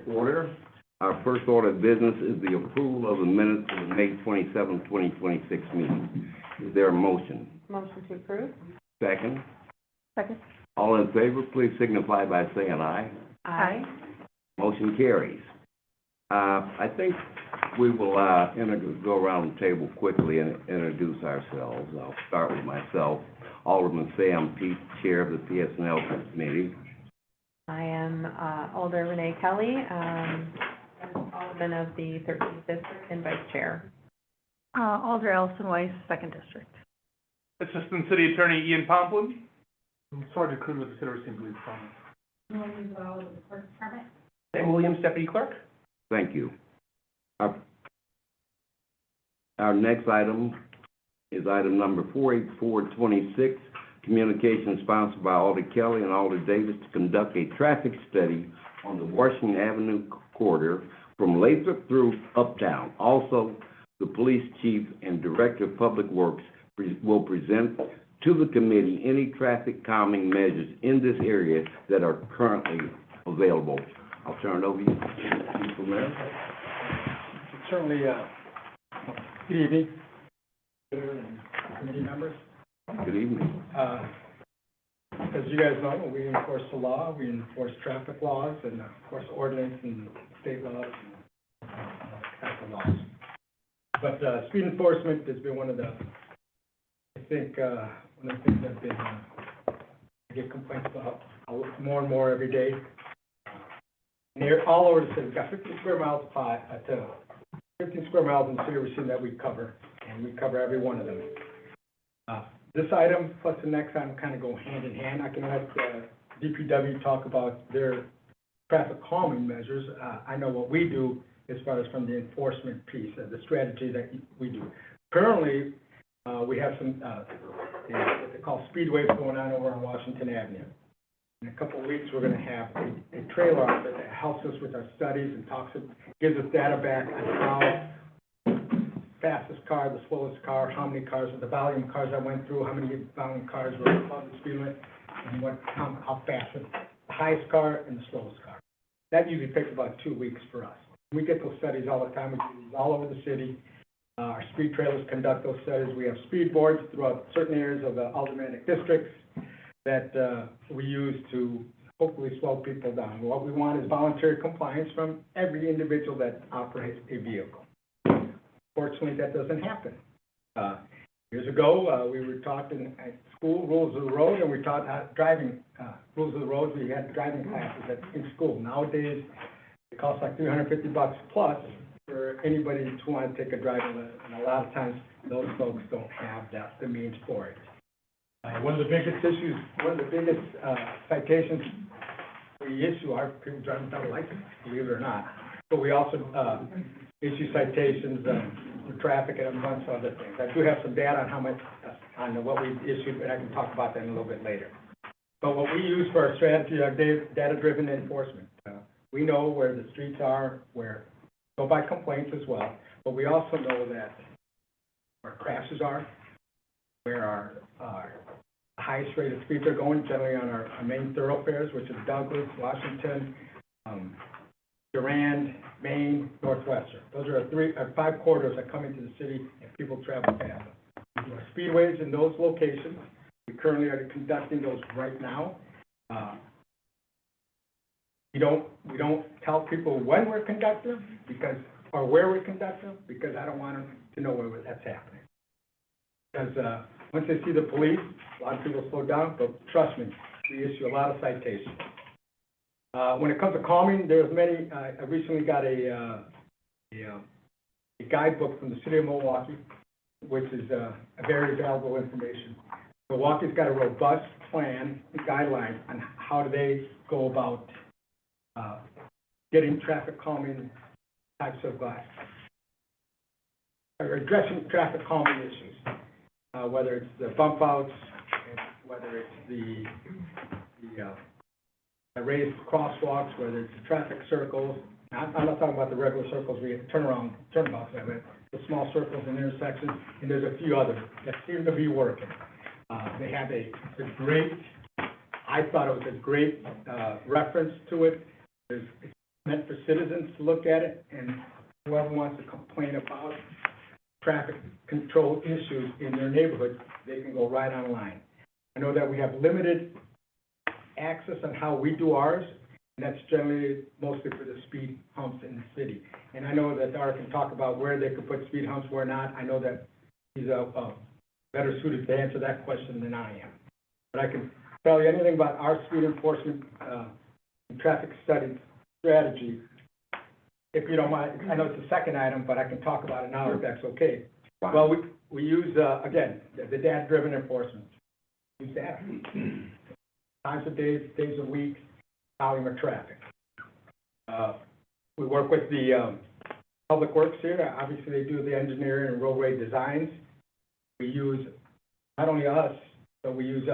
order. Our first order of business is the approval of the minutes of the May 27, 2026 meeting. Is there a motion? Motion to approve. Second? Second. All in favor, please signify by saying aye. Aye. Motion carries. I think we will go around the table quickly and introduce ourselves. I'll start with myself. Alderman Sam Peet, Chair of the PSNL Committee. I am Alder Renee Kelly, Alderman of the 13th District and Vice Chair. Alder Ellison Weiss, 2nd District. Assistant City Attorney Ian Pomplin. Sergeant Coon with the City Police Department. Williams with the Clerk Department. Sam Williams, Deputy Clerk. Thank you. Our next item is item number 48426, communication sponsored by Alder Kelly and Alder Davis to conduct a traffic study on the Washington Avenue corridor from Lathrop through Uptown. Also, the police chief and director of public works will present to the committee any traffic calming measures in this area that are currently available. I'll turn it over to you, Chief Mayor. Certainly, good evening, and committee members. Good evening. As you guys know, we enforce the law, we enforce traffic laws, and of course ordinance and state laws and traffic laws. But speed enforcement has been one of the, I think, one of the things that I get complaints about more and more every day. All over the city, we've got 15 square miles to 15 square miles in the city of Racine that we cover, and we cover every one of them. This item plus the next item kind of go hand in hand. I can let DPW talk about their traffic calming measures. I know what we do as far as from the enforcement piece, the strategy that we do. Currently, we have some what they call speedways going on over on Washington Avenue. In a couple of weeks, we're going to have a trailer officer that helps us with our studies and gives us data back on how fastest car, the slowest car, how many cars, the volume of cars that went through, how many volume cars were above the speed limit, and how fast the highest car and the slowest car. That usually takes about 2 weeks for us. We get those studies all the time. We do these all over the city. Our speed trailers conduct those studies. We have speed boards throughout certain areas of the aldermanic districts that we use to hopefully slow people down. What we want is voluntary compliance from every individual that operates a vehicle. Fortunately, that doesn't happen. Years ago, we were taught in school rules of the road, and we taught driving rules of the road. We had driving classes in school. Nowadays, it costs like $350 plus for anybody to want to take a driving lesson, and a lot of times those folks don't have the means for it. One of the biggest issues, one of the biggest citations we issue are people driving without a license, believe it or not. But we also issue citations for traffic and a bunch of other things. I do have some data on how much, on what we issued, but I can talk about that in a little bit later. But what we use for our strategy are data-driven enforcement. We know where the streets are, where go by complaints as well, but we also know that where crashes are, where our highest rate of speeds are going, generally on our main thoroughfares, which is Douglas, Washington, Durand, Maine, Northwestern. Those are 5 corridors that come into the city and people travel fast. We do our speedways in those locations. We currently are conducting those right now. We don't tell people when we're conducting them or where we're conducting them, because I don't want them to know where that's happening. Because once they see the police, a lot of people slow down, but trust me, we issue a lot of citations. When it comes to calming, there's many. I recently got a guidebook from the city of Milwaukee, which is a very valuable information. Milwaukee's got a robust plan and guidelines on how do they go about getting traffic calming types of or addressing traffic calming issues, whether it's the bump outs, whether it's the raised crosswalks, whether it's the traffic circles. I'm not talking about the regular circles we turnabouts, but the small circles and intersections, and there's a few others that seem to be working. They have a great, I thought it was a great reference to it. It's meant for citizens to look at it, and whoever wants to complain about traffic control issues in their neighborhood, they can go right online. I know that we have limited access on how we do ours, and that's generally mostly for the speed humps in the city. And I know that Dara can talk about where they could put speed humps, where not. I know that he's better suited to answer that question than I am. But I can tell you anything about our speed enforcement and traffic study strategy. If you don't mind, I know it's the second item, but I can talk about it now if that's okay. Fine. Well, we use, again, the data-driven enforcement. Use data. Times of days of weeks, volume of traffic. We work with the Public Works here. Obviously, they do the engineering and roadway designs. We use, not only us, but we use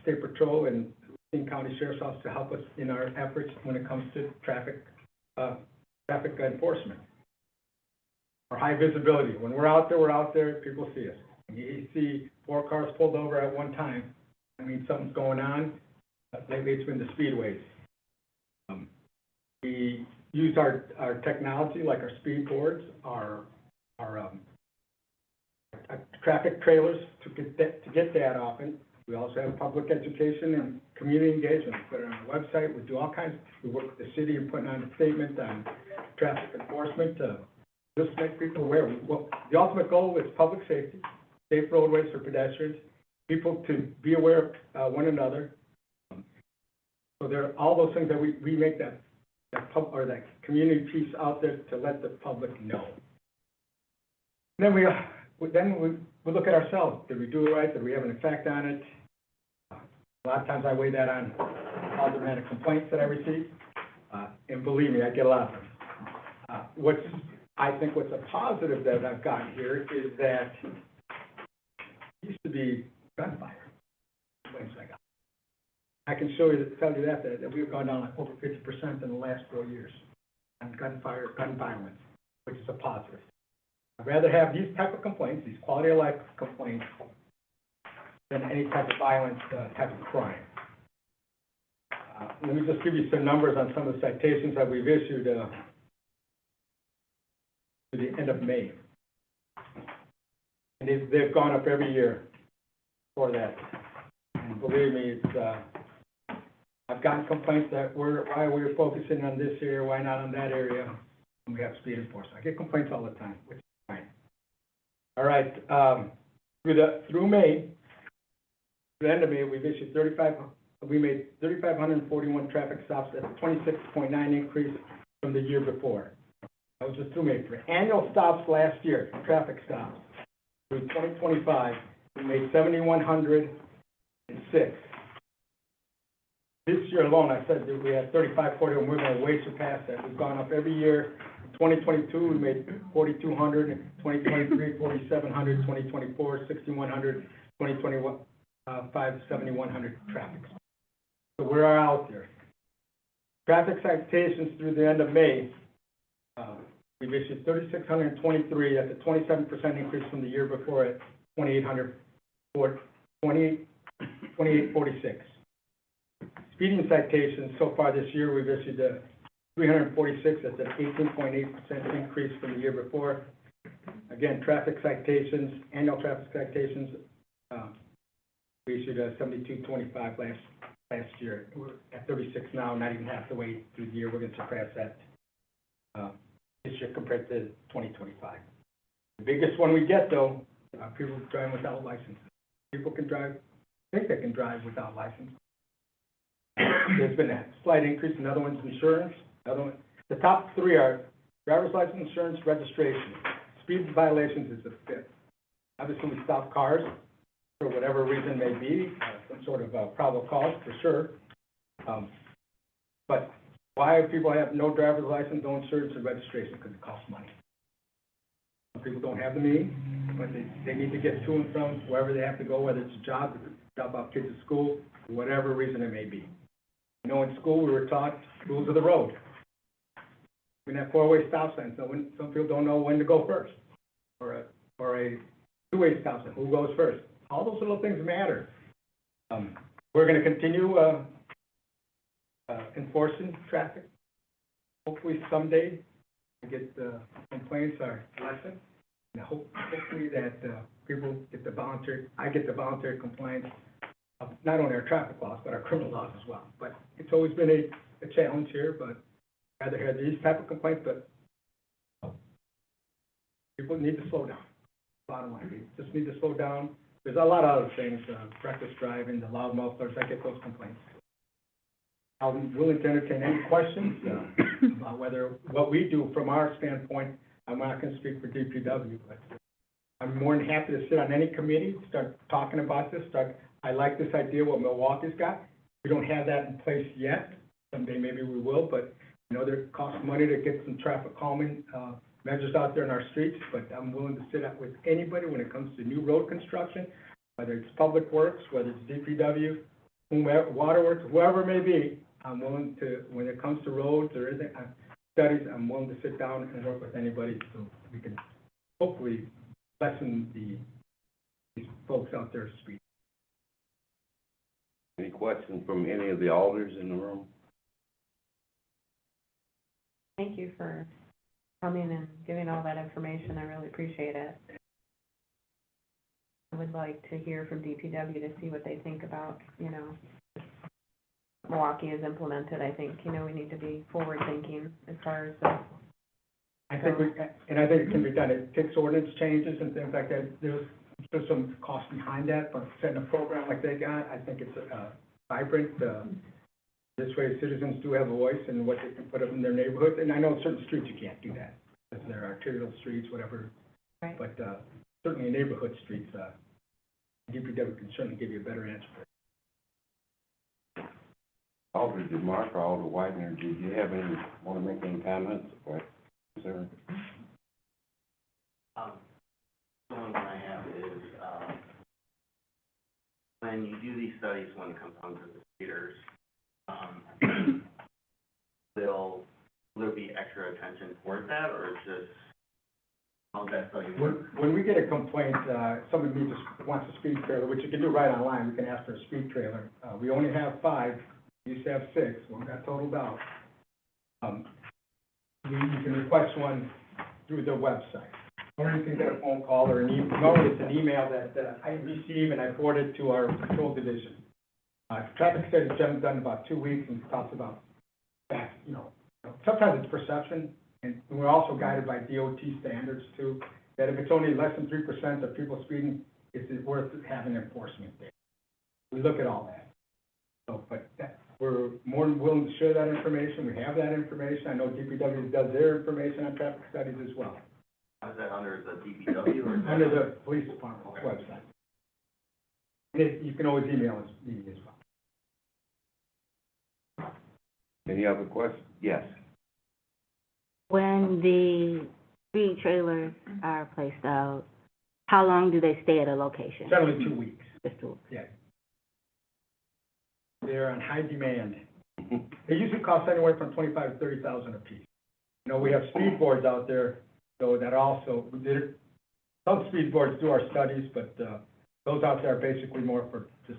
State Patrol and King County Sheriff's Office to help us in our efforts when it comes to traffic enforcement. Or high visibility. When we're out there, people see us. When you see 4 cars pulled over at one time, I mean, something's going on. Lately, it's been the speedways. We use our technology, like our speed boards, our traffic trailers to get that often. We also have public education and community engagement. We put it on our website. We do all kinds. We work with the city and putting on a statement on traffic enforcement to just make people aware. The ultimate goal is public safety, safe roadways for pedestrians, people to be aware of one another. So there are all those things that we make that community piece out there to let the public know. And then we look at ourselves. Did we do it right? Did we have an effect on it? A lot of times I weigh that on all the amount of complaints that I receive. And believe me, I get a lot of them. I think what's a positive that I've gotten here is that it used to be gunfire. I can tell you that we've gone down like over 50% in the last 4 years on gun violence, which is a positive. I'd rather have these type of complaints, these quality of life complaints, than any type of violent type of crime. Let me just give you some numbers on some of the citations that we've issued to the end of May. And they've gone up every year for that. And believe me, I've gotten complaints that why we're focusing on this area, why not on that area, when we have speed enforcement. I get complaints all the time, which is fine. All right, through May, the end of May, we've issued we made 3,541 traffic stops. That's a 26.9 increase from the year before. That was just through May. For annual stops last year, traffic stops, through 2025, we made 7,106. This year alone, I said that we had 3,540, and we're going to way surpass that. We've gone up every year. In 2022, we made 4,200. 2023, 4,700. 2024, 6,100. 2021, 7,100 traffic. So we're out there. Traffic citations through the end of May, we've issued 3,623. That's a 27% increase from the year before at 2,846. Speeding citations so far this year, we've issued 346. That's an 18.8% increase from the year before. Again, traffic citations, annual traffic citations, we issued 7225 last year. We're at 36 now, not even half the way through the year. We're going to surpass that this year compared to 2025. The biggest one we get, though, people driving without licenses. People think they can drive without license. There's been a slight increase. Another one's insurance. The top 3 are driver's license, insurance, registration. Speed violations is the 5th. Obviously, we stop cars for whatever reason may be, some sort of probable cause for sure. But why people have no driver's license, no insurance, or registration? Because it costs money. Some people don't have the means, but they need to get to and from wherever they have to go, whether it's a job, drop off kids at school, for whatever reason it may be. You know, in school we were taught rules of the road. We have 4-way stop signs, so some people don't know when to go first, or a 2-way stop sign, who goes first. All those little things matter. We're going to continue enforcing traffic hopefully someday, I get the complaints are lessened. And hopefully that, people get the I get the voluntary compliance of not only our traffic laws, but our criminal laws as well. But it's always been a challenge here, but rather have these type of complaints, but people need to slow down. Bottom line, we just need to slow down. There's a lot of other things, reckless driving, the loud mufflers, I get those complaints. I'm willing to entertain any questions, about what we do from our standpoint. I'm not gonna speak for DPW, but I'm more than happy to sit on any committee, start talking about this, I like this idea, what Milwaukee's got. We don't have that in place yet. Someday maybe we will, but, you know, it costs money to get some traffic calming, measures out there in our streets, but I'm willing to sit up with anybody when it comes to new road construction, whether it's Public Works, whether it's DPW, whomever, Waterworks, whoever it may be. I'm willing to, when it comes to roads or anything, studies, I'm willing to sit down and work with anybody so we can hopefully lessen these folks out there speed. Any questions from any of the alders in the room? Thank you for coming and giving all that information. I really appreciate it. I would like to hear from DPW to see what they think about, you know, Milwaukee is implemented. I think, you know, we need to be forward-thinking as far as the... I think it can be done. It takes ordinance changes and things like that. There's some cost behind that, but setting a program like they got, I think it's vibrant. This way citizens do have a voice in what they can put up in their neighborhoods. And I know certain streets you can't do that, because they're arterial streets, whatever. Right. But certainly neighborhood streets, DPW can certainly give you a better answer for it. Alder DeMarco, Alder Widener, did you have any, want to make any comments or concern? The only one I have is, when you do these studies, when it comes down to the speeders, will there be extra attention towards that, or is just, how's that study work? When we get a complaint, somebody just wants a speed trailer, which you can do right online, we can ask for a speed trailer. We only have 5, we used to have 6, one got totaled out. You can request one through the website, or you can get a phone call or an email. Normally it's an email that I receive and I forward it to our patrol division. Traffic studies have done about 2 weeks and talks about that, you know, sometimes it's perception, and we're also guided by DOT standards too, that if it's only less than 3% of people speeding, it's worth having enforcement there. We look at all that. So, but we're more than willing to share that information. We have that information. I know DPW does their information on traffic studies as well. Is that under the DPW or? Under the police department website. You can always email us, me as well. Any other questions? Yes. When the speed trailers are placed out, how long do they stay at a location? Generally 2 weeks. Just 2 weeks. Yeah. They're on high demand. They usually cost anywhere from $25,000 to $30,000 a piece. You know, we have speed boards out there, so that also, some speed boards do our studies, but, those out there are basically more for just,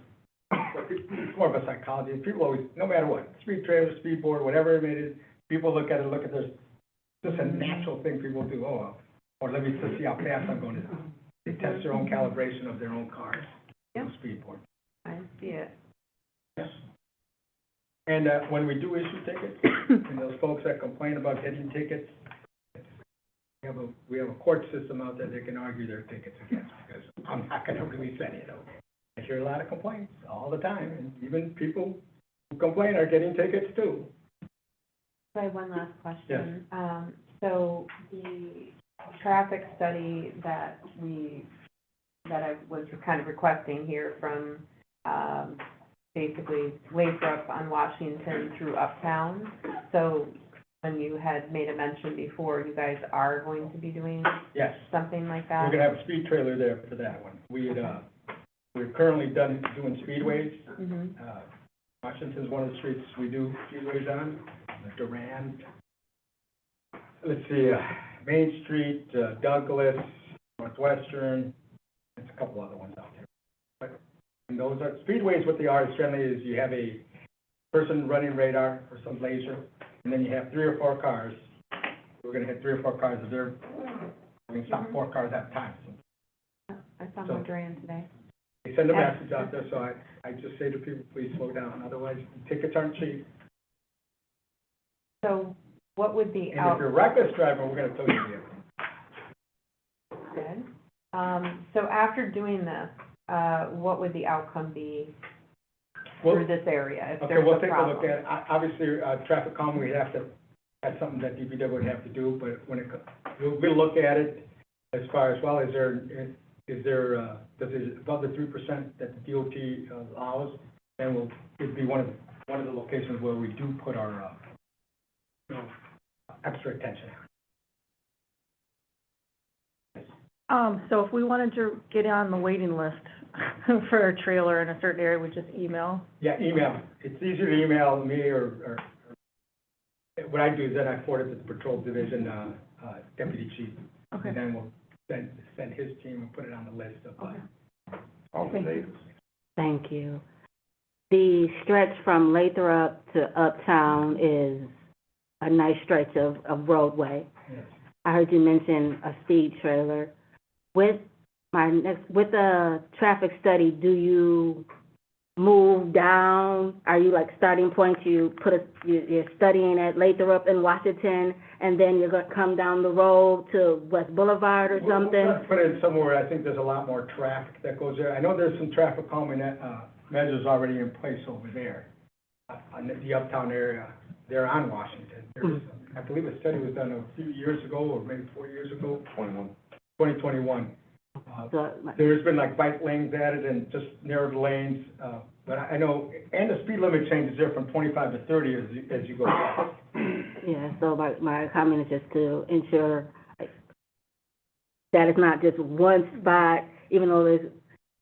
it's more of a psychology. People always, no matter what, speed trailer, speed board, whatever it is, people look at this, just a natural thing people do. Oh, or let me just see how fast I'm going to. They test their own calibration of their own cars. Yep. Speed board. I see it. Yes. And when we do issue tickets, and those folks that complain about getting tickets, we have a court system out there that can argue their tickets against, because I'm not going to release any of those. I hear a lot of complaints all the time, and even people who complain are getting tickets too. I have one last question. So the traffic study that I was kind of requesting here from, basically Lathrop on Washington through Uptown. So when you had made a mention before, you guys are going to be doing Yes. something like that? We're going to have a speed trailer there for that one. We're currently doing speedways. Mm-hmm. Washington's one of the streets we do speedways on, Durand. Let's see, Main Street, Douglas, Northwestern, there's a couple other ones out there. But and those are, speedways, what they are generally is you have a person running radar or some laser, and then you have 3 or 4 cars. We're gonna hit 3 or 4 cars, if they're, we can stop 4 cars at a time. I saw So- Modran today. They send a message out there, so I just say to people, please slow down, otherwise tickets aren't cheap. So what would the And if you're a reckless driver, we're gonna tow your vehicle. Good. So after doing this, what would the outcome be Well, for this area, if okay, there's we'll a take a problem? look at it. Obviously, traffic calm, we have to, that's something that DPW would have to do, but when it, we'll look at it as far as, well, is there, does it above the 3% that the DOT allows? Then it'd be one of the locations where we do put our, extra attention on. So if we wanted to get on the waiting list for a trailer in a certain area, we just email? Yeah, email. It's easier to email me or what I do is then I forward it to the patrol division, deputy chief. Okay. And then we'll send his team and put it on the list of, Alder Davis. Thank you. The stretch from Lathrop to Uptown is a nice stretch of roadway. yes. I heard you mention a speed trailer. With the traffic study, do you move down? Are you like starting point, you're studying at Lathrop in Washington, and then you're gonna come down the road to West Boulevard or something? We'll put it somewhere, I think there's a lot more traffic that goes there. I know there's some traffic calming measures already in place over there, on the Uptown area, there on Washington. There's, I believe a study was done a few years ago, or maybe 4 years ago. 2021. So, There's been like bike lanes added and just narrowed lanes, but I know, and the speed limit changes there from 25 to 30 as you go past. yeah, so my comment is just to ensure that it's not just one spot, even though there's,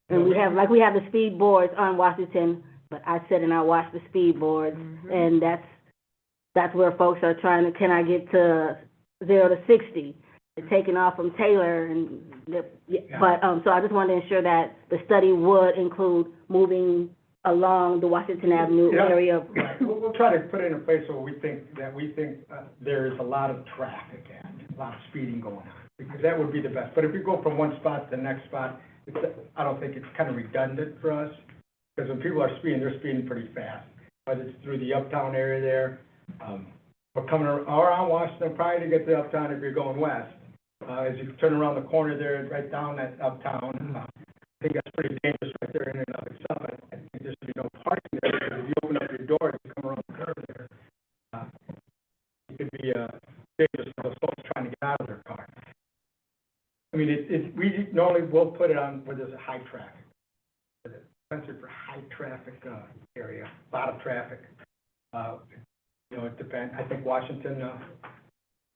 and we have the speed boards on Washington, but I sit and I watch the speed boards, and that's where folks are trying to, can I get to 0 to 60? They're taking off from Taylor and, but, so I just wanted to ensure that the study would include moving along the Washington Avenue Yeah. area. Right. We'll try to put it in a place where we think there is a lot of traffic and a lot of speeding going on, because that would be the best. But if we go from one spot to the next spot, I don't think it's kind of redundant for us, because when people are speeding, they're speeding pretty fast, whether it's through the Uptown area there. We're coming around Washington, probably to get to Uptown if you're going west. As you turn around the corner there, right down that Uptown, I think that's pretty dangerous right there in and of itself. I think there should be no parking there, because if you open up your door and you come around the curve there, it could be dangerous for those folks trying to get out of their car. I mean, we normally will put it on where there's a high traffic. It's censored for high traffic area, a lot of traffic. It depends. I think Washington,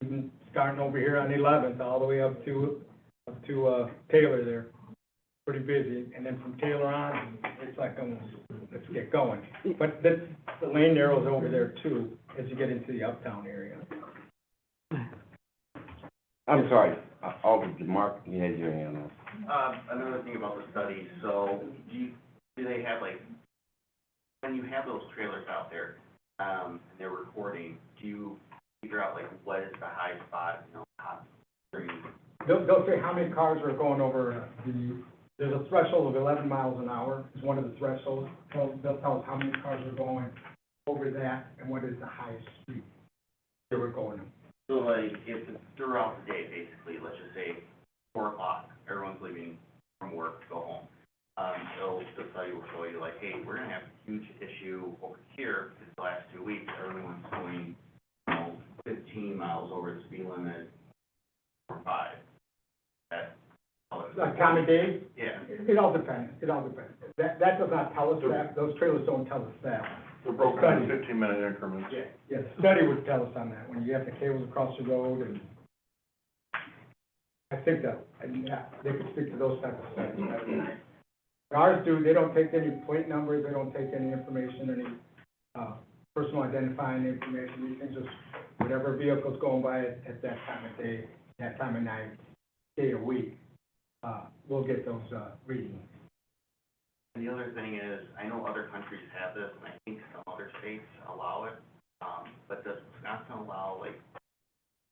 even starting over here on 11th, all the way up to Taylor there, pretty busy. And then from Taylor on, it's like almost, let's get going. But the lane narrows over there too, as you get into the Uptown area. I'm sorry, Alder Mark, you had your hand up. Another thing about the study, so do they have when you have those trailers out there, and they're recording, do you figure out what is the high spot, hot street? They'll say how many cars are going over there's a threshold of 11 miles an hour is one of the thresholds. They'll tell us how many cars are going over that and what is the highest speed they were going. So if it's throughout the day, basically, let's just say 4 o'clock, everyone's leaving from work to go home. So the study will show you hey, we're gonna have a huge issue over here, because the last 2 weeks, everyone's going, 15 miles over the speed limit or 5. Like time of day? Yeah. It all depends. That does not tell us that. Those trailers don't tell us that. They're broken into 15-minute increments. Yeah, the study would tell us on that, when you have the cables across the road, and I think that, they could speak to those types of studies. Ours do, they don't take any plate numbers, they don't take any information, any, personal identifying information, these things, just whatever vehicle's going by at that time of day, that time of night, day or week, we'll get those, readings. And the other thing is, I know other countries have this, and I think some other states allow it. But does Wisconsin allow, like,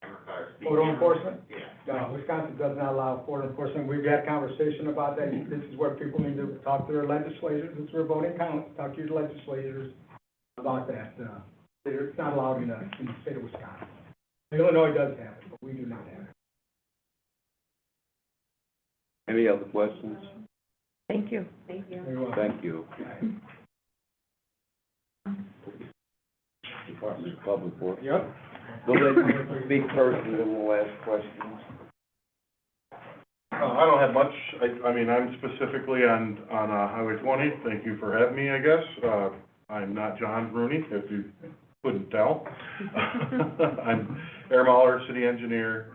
camera cars? Photo enforcement? Yeah. No, Wisconsin does not allow photo enforcement. We've had conversation about that. This is where people need to talk to their legislators. It's where voting counts. Talk to your legislators about that. It's not allowed in the state of Wisconsin. Illinois does have it, but we do not have it. Any other questions? Thank you. Thank you. Very well. Thank you. Department of Public Works. Yep. Go let you speak first, and then we'll ask questions. I don't have much, I mean, I'm specifically on Highway 20, thank you for having me, I guess. I'm not John Rooney, if you couldn't tell. I'm Aaron Mahler, city engineer.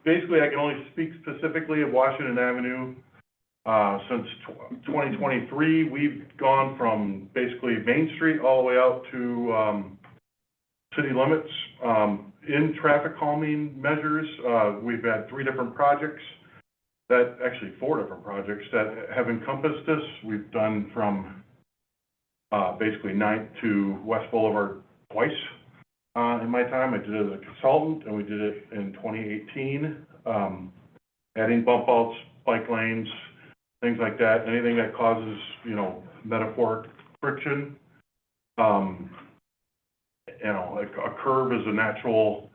Basically, I can only speak specifically of Washington Avenue. Since 2023, we've gone from basically Main Street all the way out to city limits. In traffic calming measures, we've had 3 different projects that, actually 4 different projects that have encompassed this. We've done from basically 9th to West Boulevard twice in my time. I did it as a consultant, and we did it in 2018, adding bump outs, bike lanes, things like that, anything that causes, you know, metaphoric friction. You know, like a curve is a natural,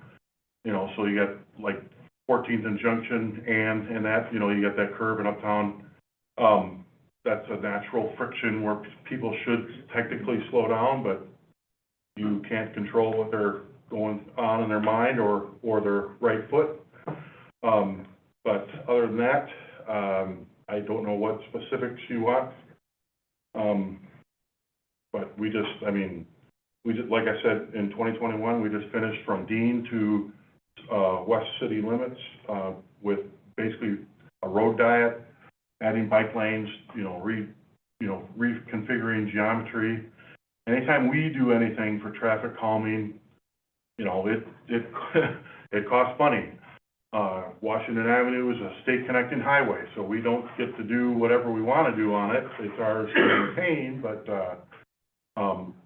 you know, so you got like 14th and Junction and that, you know, you got that curve in Uptown. That's a natural friction where people should technically slow down, but you can't control what they're going on in their mind or their right foot. But other than that, I don't know what specifics you want. But we just, I mean, we just, like I said, in 2021, we just finished from Dean to west city limits with basically a road diet, adding bike lanes, you know, reconfiguring geometry. Anytime we do anything for traffic calming, you know, it costs money. Washington Avenue is a state connecting highway, so we don't get to do whatever we want to do on it. It's ours to maintain, but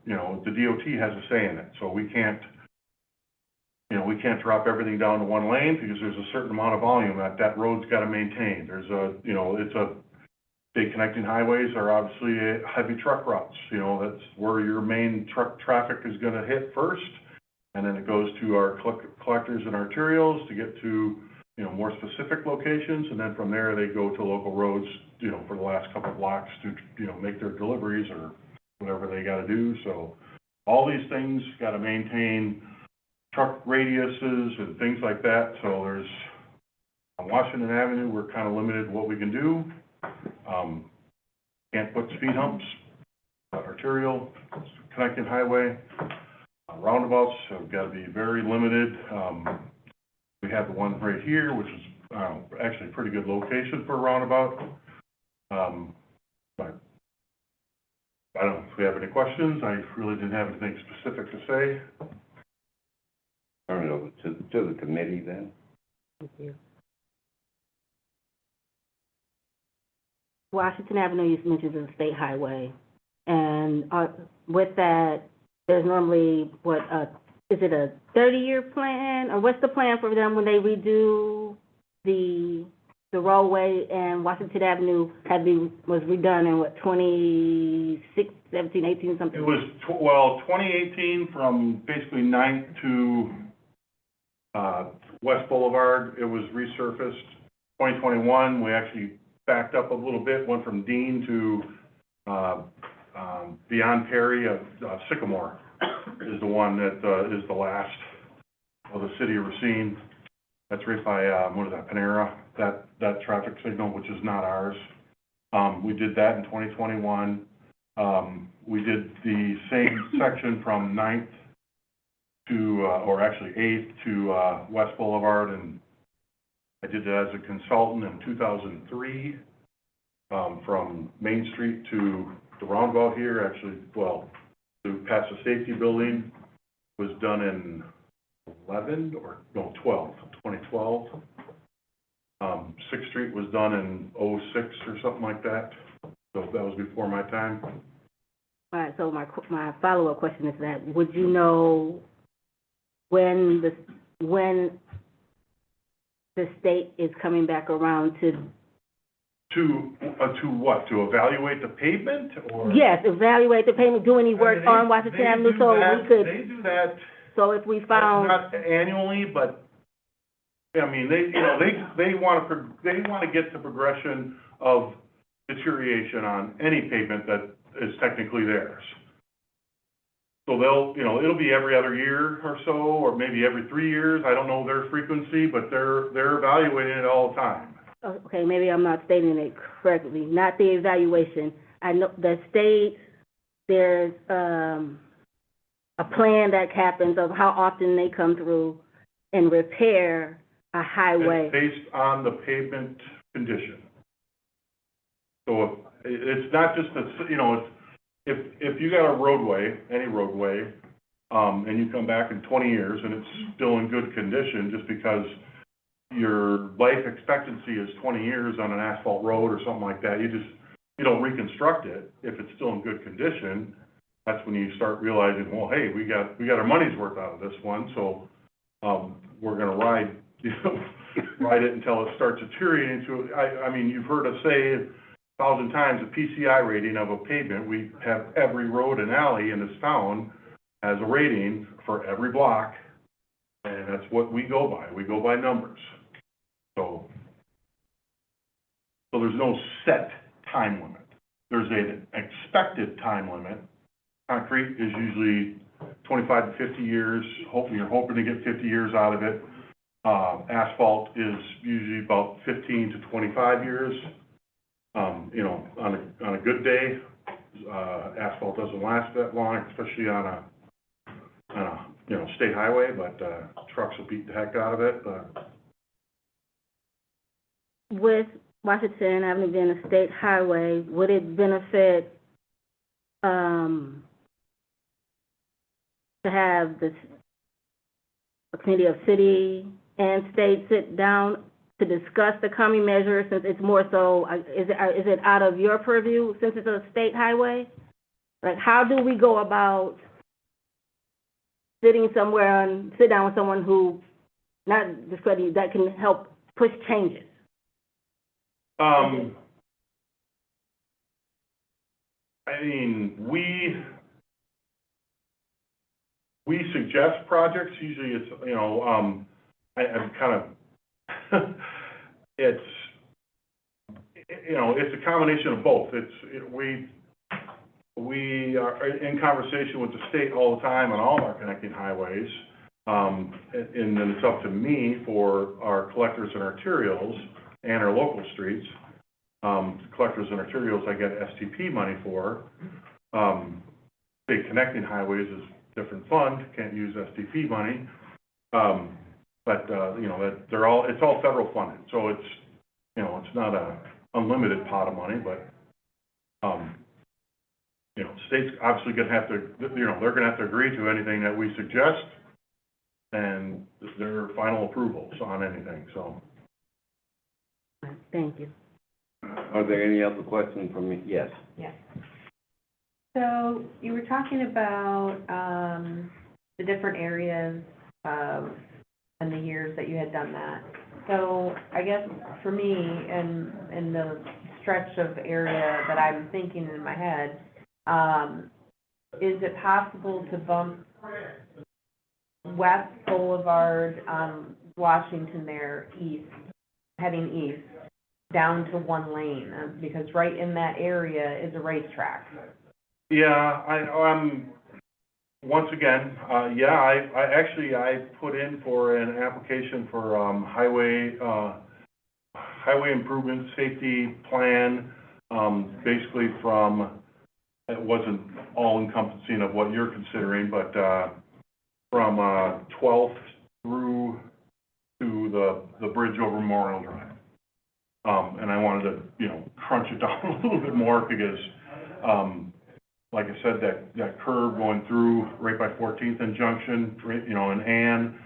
you know, the DOT has a say in it, so we can't, you know, we can't drop everything down to 1 lane because there's a certain amount of volume that road's got to maintain. There's a, you know, it's a, state connecting highways are obviously heavy truck routes. You know, that's where your main truck traffic is going to hit first, and then it goes to our collectors and arterials to get to, you know, more specific locations, and then from there they go to local roads, you know, for the last couple of blocks to, you know, make their deliveries or whatever they got to do. So all these things got to maintain truck radiuses and things like that. So there's, on Washington Avenue, we're kind of limited what we can do. Can't put speed humps, arterial, connecting highway. Roundabouts have got to be very limited. We have the one right here, which is actually a pretty good location for a roundabout. But I don't know if we have any questions. I really didn't have anything specific to say. Turn it over to the committee then. Thank you. Washington Avenue, you mentioned, is a state highway, and with that, there's normally, is it a 30-year plan, or what's the plan for them when they redo the roadway? And Washington Avenue was redone in what, 2016, 17, 18, something? It was, 2018 from basically 9th to West Boulevard, it was resurfaced. 2021, we actually backed up a little bit, went from Dean to beyond Perry, Sycamore is the one that is the last of the city of Racine. That's right by, what is that, Panera, that traffic signal, which is not ours. We did that in 2021. We did the same section from 9th to, or actually 8th to West Boulevard, and I did that as a consultant in 2003, from Main Street to the roundabout here, actually, well, to past the safety building, was done in 2012. 6th Street was done in 06 or something like that, so that was before my time. All right, so my follow-up question is that, would you know when the state is coming back around to? To what? To evaluate the pavement, or? Yes, evaluate the payment, do any work on Washington Avenue, so we could, They do that, so if we found, not annually, but, I mean, they want to get the progression of deterioration on any pavement that is technically theirs. So they'll, it'll be every other year or so, or maybe every 3 years, I don't know their frequency, but they're evaluating it all the time. okay, maybe I'm not stating it correctly, not the evaluation. I know the state, there's, a plan that happens of how often they come through and repair a highway. It's based on the pavement condition. So it's not just if you got a roadway, any roadway, and you come back in 20 years and it's still in good condition, just because your life expectancy is 20 years on an asphalt road or something like that, you don't reconstruct it if it's still in good condition. That's when you start realizing, well, hey, we got our money's worth out of this one, so, we're gonna ride it until it starts deteriorating into, I mean, you've heard us say 1,000 times, a PCI rating of a pavement. We have every road and alley in this town has a rating for every block, and that's what we go by. We go by numbers. So there's no set time limit. There's an expected time limit. Concrete is usually 25 to 50 years. You're hoping to get 50 years out of it. Asphalt is usually about 15 to 25 years. On a good day, asphalt doesn't last that long, especially on a state highway, but trucks will beat the heck out of it. With Washington Avenue being a state highway, would it benefit, to have a committee of city and state sit down to discuss the calming measures, since it's more so, is it out of your purview since it's a state highway? Like, how do we go about sitting somewhere and sit down with someone who, not discrediting, that can help push changes? I mean, we suggest projects. Usually it's, I'm kind of, it's a combination of both. We are in conversation with the state all the time on all of our connecting highways. And then it's up to me for our collectors and arterials and our local streets. Collectors and arterials I get STP money for. State connecting highways is a different fund, can't use STP money. But it's all federal funded, so it's not a unlimited pot of money, but state's obviously gonna have to, they're gonna have to agree to anything that we suggest, and their final approvals on anything, so. Thank you. Are there any other questions from me? Yes. Yes. So you were talking about, the different areas, and the years that you had done that. So I guess for me, in the stretch of area that I'm thinking in my head, is it possible to bump West Boulevard on Washington there east, heading east, down to one lane? Because right in that area is a racetrack. Yeah, once again, I put in for an application for, highway improvement safety plan, basically it wasn't all encompassing of what you're considering, but, from, 12th through to the bridge over Memorial Drive. And I wanted to, crunch it down a little bit more because, like I said, that curve going through right by 14th and Junction, right, in Ann,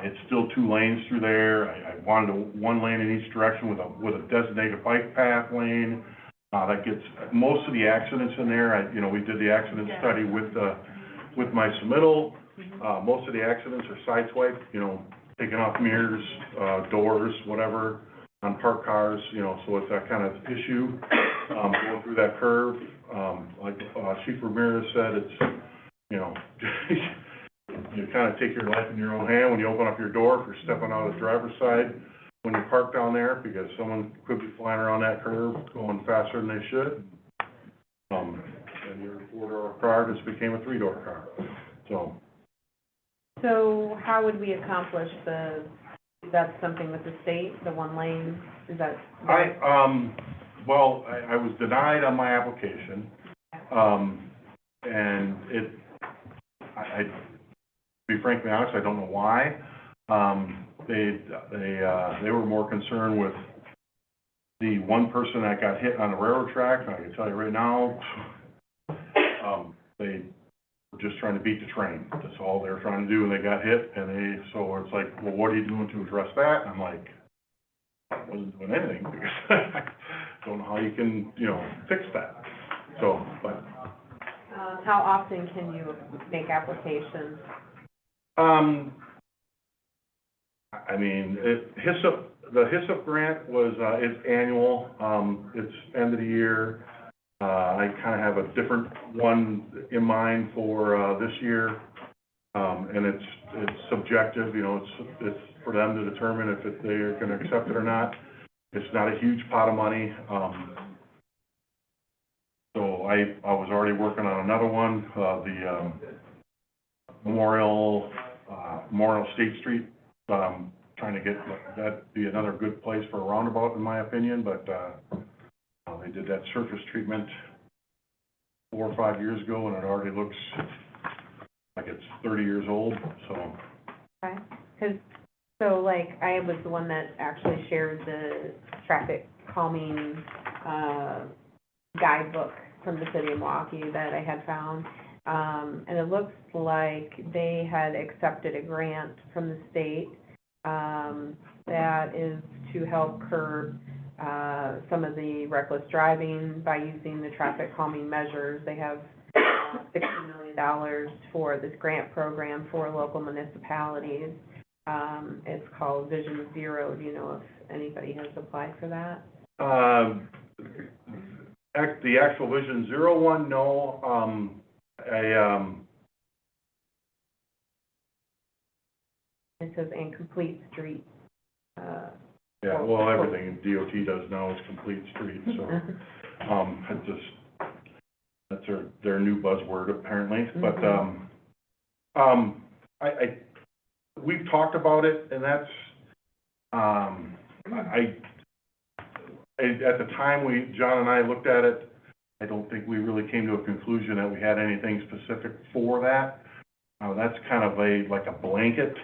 it's still 2 lanes through there. I wanted one lane in each direction with a designated bike path lane. That gets, most of the accidents in there, you know, we did the accident study with my submittal. Most of the accidents are sideswiped, you know, taking off mirrors, doors, whatever, on parked cars, you know, so it's that kind of issue, going through that curve. Like, Chief Ramirez said, it's, you know, you kind of take your life in your own hand when you open up your door if you're stepping out of the driver's side when you park down there, because someone could be flying around that curve going faster than they should. And your four-door car just became a three-door car, so. So how would we accomplish that's something with the state, the one lane, is that? Well, I was denied on my application, and to be frankly honest, I don't know why. They were more concerned with the one person that got hit on the railroad track, and I can tell you right now, they were just trying to beat the train. That's all they were trying to do, and they got hit, so it's like, well, what are you doing to address that? And I'm like, I wasn't doing anything, because I don't know how you can, you know, fix that. So, but. How often can you make applications? I mean, the HISSUP grant was, it's annual, it's end of the year. I kind of have a different one in mind for, this year. And it's subjective, you know, it's for them to determine if they're gonna accept it or not. It's not a huge pot of money. So I was already working on another one, the, Memorial State Street. Trying to get, that'd be another good place for a roundabout, in my opinion, but, they did that surface treatment 4 or 5 years ago, and it already looks like it's 30 years old, so. Okay, so like, I was the one that actually shared the traffic calming, guidebook from the city of Milwaukee that I had found. And it looks like they had accepted a grant from the state, that is to help curb, some of the reckless driving by using the traffic calming measures. They have $60 million for this grant program for local municipalities. It's called Vision Zero. Do you know if anybody has applied for that? The actual Vision Zero one, no. It says and complete streets. Yeah, well, everything DOT does now is complete streets, so, that's their new buzzword apparently, but, we've talked about it, and that's, at the time John and I looked at it, I don't think we really came to a conclusion that we had anything specific for that. That's kind of like a blanket,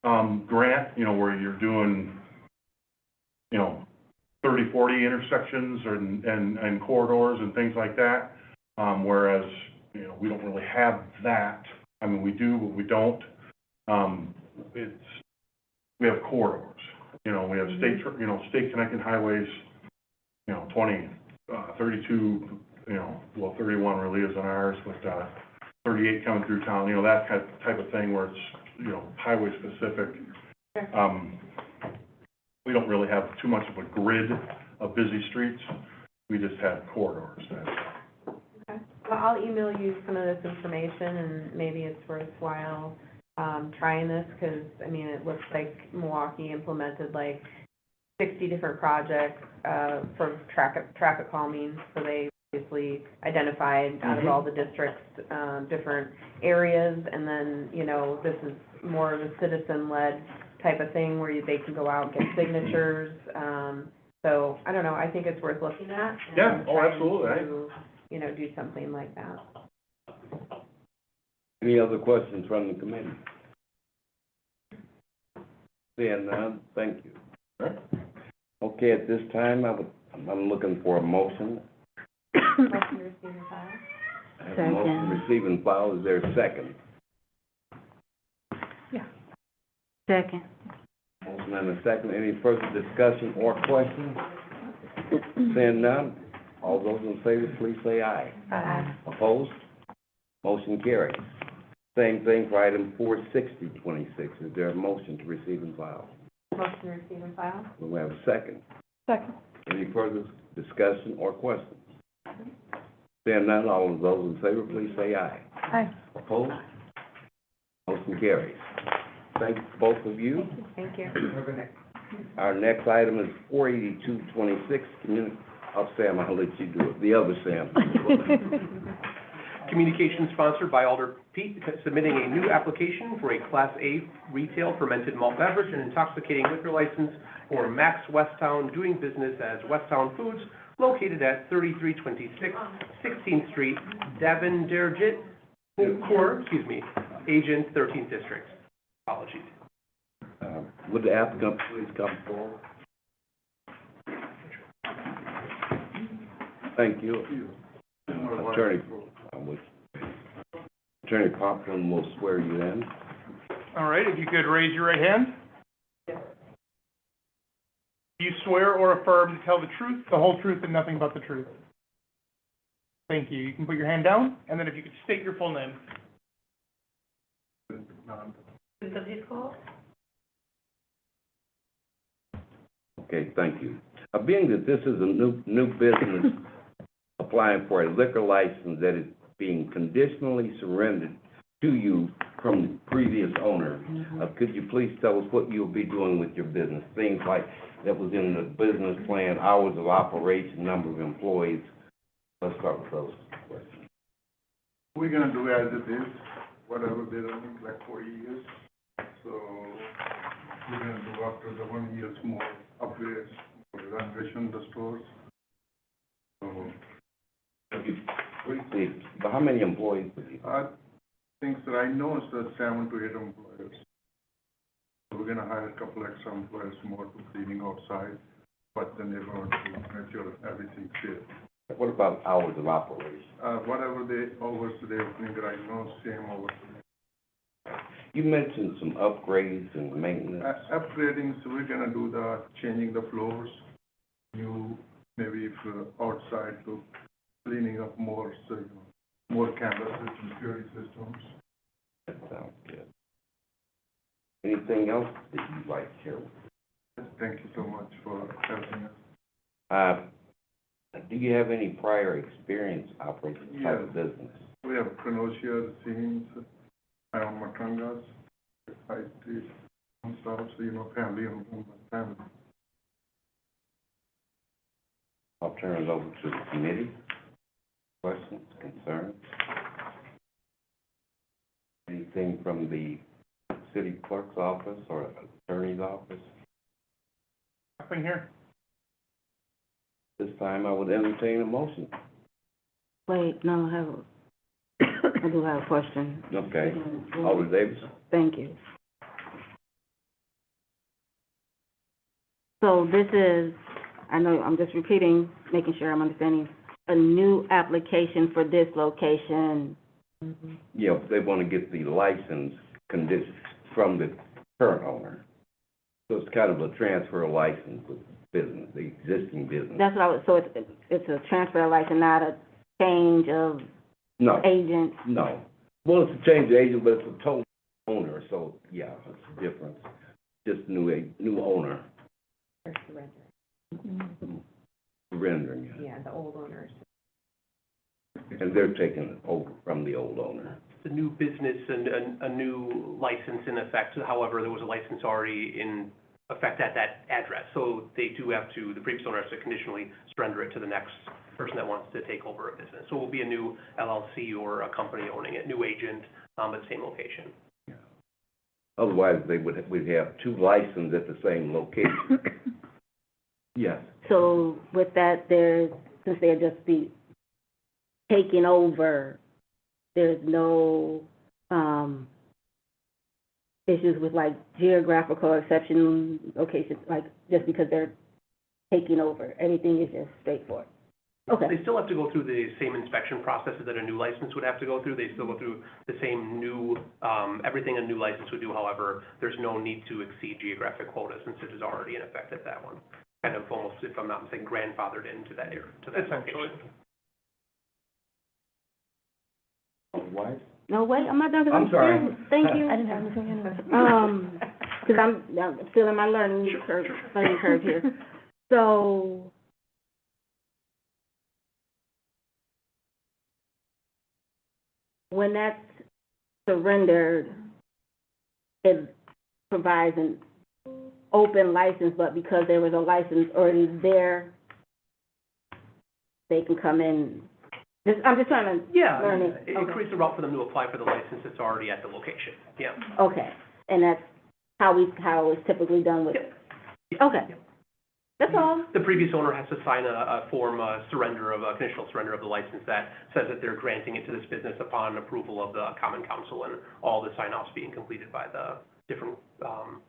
grant, you know, where you're doing, you know, 30, 40 intersections and corridors and things like that. Whereas, you know, we don't really have that. I mean, we do, but we don't. We have corridors, you know, we have state connected highways, you know, 20, 32, you know, well, 31 really isn't ours, but, 38 coming through town, you know, that type of thing where it's, you know, highway specific. We don't really have too much of a grid of busy streets. We just have corridors. Okay. Well, I'll email you some of this information, and maybe it's worthwhile trying this, because, I mean, it looks like Milwaukee implemented like 60 different projects for traffic calming. So they obviously identified out of all the districts different areas, and then, you know, this is more of a citizen-led type of thing where they can go out and get signatures. So I don't know, I think it's worth looking at. Yeah, oh, trying absolutely. to, you know, do something like that. Any other questions from the committee? Seeing none, thank you. Right. Okay, at this time, I'm looking for a motion. Motion to receive and file. I have a motion to receive and file. Is there a second? Second. Motion and a second. Any further discussion or questions? Seeing none, All those in favor, please say aye. Aye. Opposed? Motion carries. Same thing for item 46026. Is there a motion to receive and file? Motion to receive and file? Do we have a second? Second. Any further discussion or questions? Seeing none, all of those in favor, please say aye. Aye. Opposed? Motion carries. Thank both of you. Thank you. Our next item is 48226, Sam, I'll let you do it. The other Sam. Communication sponsored by Alder Pete, submitting a new application for a Class A retail fermented malt beverage and intoxicating liquor license for Max Westtown, doing business as Westtown Foods, located at 3326 16th Street, Davin-Dergit, Agent 13th District. Apologies. Would the applicant please come forward? Thank you. Attorney Popkin will swear you in. All right, if you could raise your right hand. Do you swear or affirm to tell the truth, the whole truth, and nothing but the truth? Thank you. You can put your hand down, and then if you could state your full name. Okay, thank you. Being that this is a new business applying for a liquor license that is being conditionally surrendered to you from the previous owner, could you please tell us what you'll be doing with your business? Things like that was in the business plan, hours of operation, number of employees. Let's start with those questions. We're gonna do as it is, whatever they're running, like 4 years. So we're gonna do after the 1 year more upgrades, for renovation the stores. So Briefly, but how many employees do you have? things that I know is the 7 to 8 employees. So we're gonna hire a couple extra employees more to cleaning outside, but then they're going to make sure everything's safe. What about hours of operation? Whatever they hours they're opening right now, same hours. You mentioned some upgrades and maintenance. Upgrading, so we're gonna do the changing the floors, maybe if outside to cleaning up more, so more cameras and security systems. That sounds good. Anything else that you'd like to share with us? Thank you so much for helping us. Do you have any prior experience operating this type of business? We have Kenosha, Scenes, Matangas, High Street, and stuff, so family and family. I'll turn it over to the committee. Questions, concerns? Anything from the city clerk's office or attorney's office? Nothing here. This time I would entertain a motion. Wait, no, I do have a question. Okay. Alder Davis? Thank you. So this is, I know, I'm just repeating, making sure I'm understanding, a new application for this location. Yeah, they want to get the license condition from the current owner. So it's kind of a transfer of license with business, the existing business. That's what I was, so it's a transfer license, not a change of No, agent? no. Well, it's a change of agent, but it's a total owner, so yeah, it's a difference. Just new owner rendering it. Yeah, the old owners. And they're taking it over from the old owner. It's a new business and a new license in effect. However, there was a license already in effect at that address. So they do have to, the previous owner has to conditionally surrender it to the next person that wants to take over a business. So it will be a new LLC or a company owning it, new agent, at the same location. Yeah. Otherwise, we'd have two licenses at the same location. Yes. So with that, since they'll just be taking over, there's no, issues with like geographical exception locations, like just because they're taking over. Everything is just straightforward. Okay. They still have to go through the same inspection processes that a new license would have to go through. They still go through the same new, everything a new license would do. However, there's no need to exceed geographic quota since it is already in effect at that one. kind of almost, if I'm not mistaken, grandfathered into that area, to that Essentially. location. Otherwise? No, wait, I'm not done, 'cause I'm sorry. still, thank you. I didn't have anything anyway. Because I'm still in my learning curve here. So, when that's surrendered, it provides an open license, but because there was a license already there, they can come in. I'm just trying to Yeah, learn it. it Okay. creates a route for them to apply for the license that's already at the location, yeah. Okay, and that's how it's typically done with it? Okay. Yep. That's all. The previous owner has to sign a form, a conditional surrender of the license that says that they're granting it to this business upon approval of the common council and all the sign-offs being completed by the different,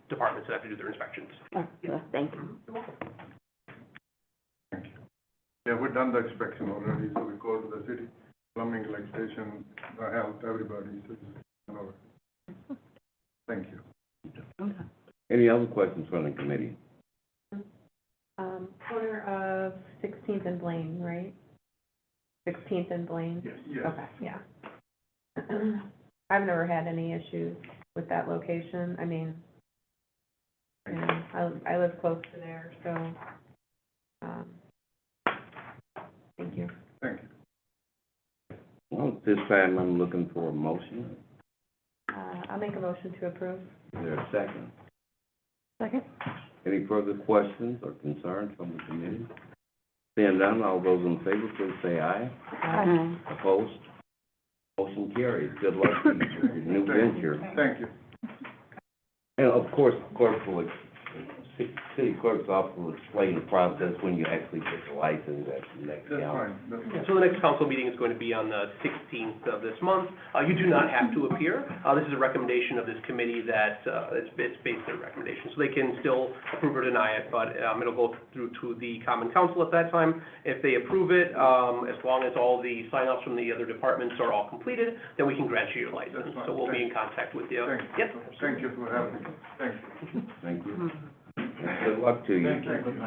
departments that have to do their inspections. Oh, well, thank you. Yeah, we've done the inspection already, so we called the city, plumbing, electrician, the health, everybody, so, you know. Thank you. Okay. Any other questions from the committee? Corner of 16th and Blaine, right? 16th and Blaine? Yes. Okay, yeah. I've never had any issues with that location. I mean, I live close to there, so, thank you. Thank you. Well, at this time, I'm looking for a motion. I'll make a motion to approve. Is there a second? Second? Any further questions or concerns from the committee? Seeing none, all those in favor, please say aye. Aye. Opposed? Motion carries. Good luck to you with your new venture. Thank you. And of course, clerk will, city clerk's office will explain the process when you actually get the license at the next That's council. fine, that's fine. So the next council meeting is going to be on the 16th of this month. You do not have to appear. This is a recommendation of this committee that, it's based on a recommendation. So they can still approve or deny it, but, it'll go through to the common council at that time. If they approve it, as long as all the sign-offs from the other departments are all completed, then we can grant you your license. That's fine. So we'll be in contact with you. Thank you. Yep. Thank you for having me. Thank you. Thank you. Good luck to you. Thank you.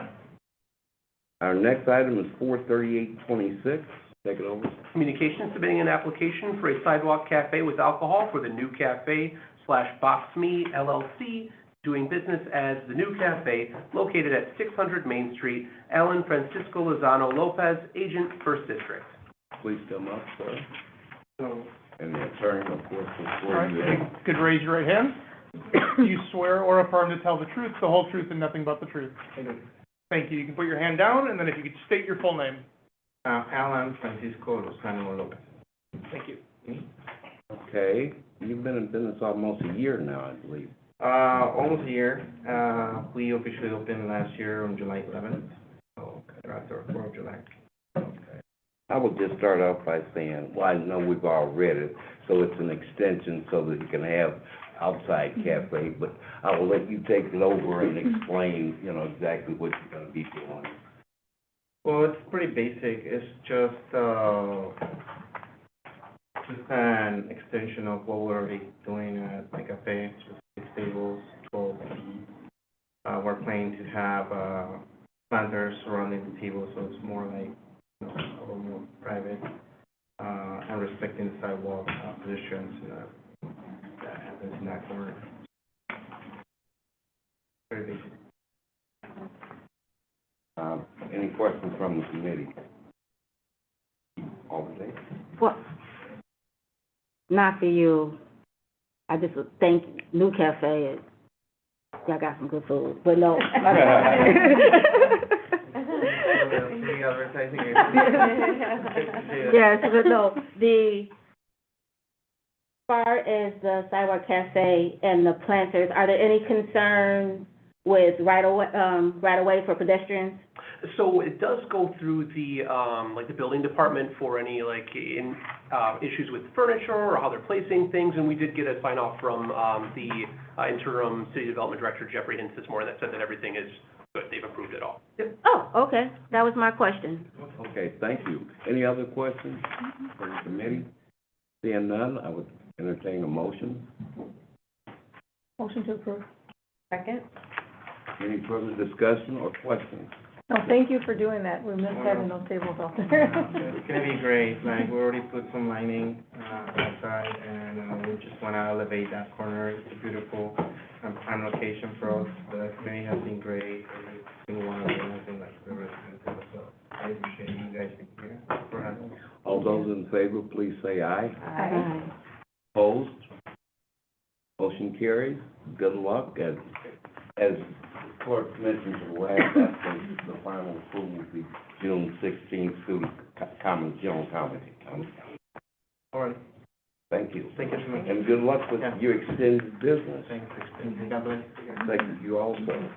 Our next item is 43826. Take it over. Communications submitting an application for a sidewalk cafe with alcohol for the New Cafe / Box Me LLC, doing business as The New Cafe, located at 600 Main Street, Alan Francisco Lozano Lopez, agent, First District. Please come up, sir. So, And the attorney, of course, will all swear right, you if in. you could raise your right hand. Do you swear or affirm to tell the truth, the whole truth, and nothing but the truth? Thank you. You can put your hand down, and then if you could state your full name. Alan Francisco Lozano Lopez. Thank you. Okay, you've been in business almost a year now, I believe. Almost a year. We officially opened last year on July 11th, so after 4th of July. I will just start off by saying, well, I know we've all read it, so it's an extension so that you can have outside cafe, but I will let you take it over and explain, you know, exactly what you're gonna be doing. Well, it's pretty basic. It's just an extension of what we're already doing at my cafe, just 6 tables, 12 seats. We're planning to have planters surrounding the table, so it's more like, you know, a little more private, and respecting the sidewalk positions that happens in that corner. Very basic. Any questions from the committee? All day? Well, not for you. I just would thank New Cafe. Y'all got some good food, but no. Free advertising. Yes, but no, as far as the sidewalk cafe and the planters, are there any concerns with right away for pedestrians? So it does go through the, like the building department for any issues with furniture or how they're placing things, and we did get a sign off from, the interim city development director, Jeffrey Hintz, this morning, that said that everything is good, they've approved it all. Yep. Oh, okay, that was my question. Okay, thank you. Any other questions from the committee? Seeing none, I would entertain a motion. Motion to approve. Second? Any further discussion or questions? No, thank you for doing that. We miss having those tables out there. It's gonna be great, like, we already put some lining, outside, and, we just wanna elevate that corner, it's a beautiful, prime location for us, the community has been great, every single one of them has been like, very receptive, so I appreciate you guys being here for having us. All those in favor, please say aye. Aye. Opposed? Motion carries. Good luck, as clerk mentioned, we'll have that, the final approval will be June 16th through the general comment. All right, Thank you. thank you so much. And good luck with Yeah. your extended business. Thanks, God bless. Thank you also.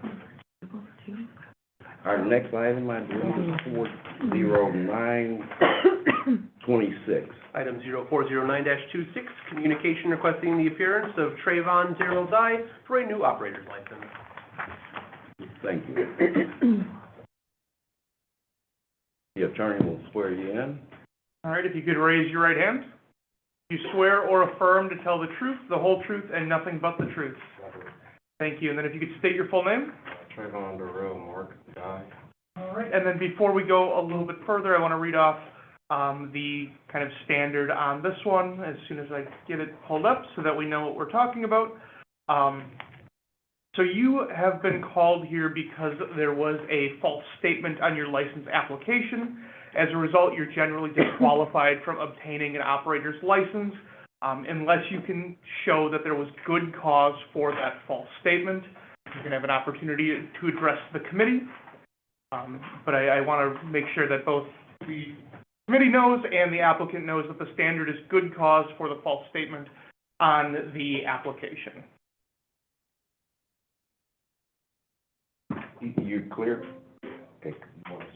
Our next item, I believe, is 40926. Item 0409-26, communication requesting the appearance of Trayvon Darrell Dye for a new operator's license. Thank you. The attorney will swear you in. All right, if you could raise your right hand. You swear or affirm to tell the truth, the whole truth, and nothing but the truth. Thank you. And then if you could state your full name. Trayvon Darrell Mark Dye. All right, and then before we go a little bit further, I want to read off the kind of standard on this one as soon as I get it pulled up so that we know what we're talking about. So you have been called here because there was a false statement on your license application. As a result, you're generally disqualified from obtaining an operator's license unless you can show that there was good cause for that false statement. You can have an opportunity to address the committee. But I want to make sure that both the committee knows and the applicant knows that the standard is good cause for the false statement on the application. You're clear? Okay,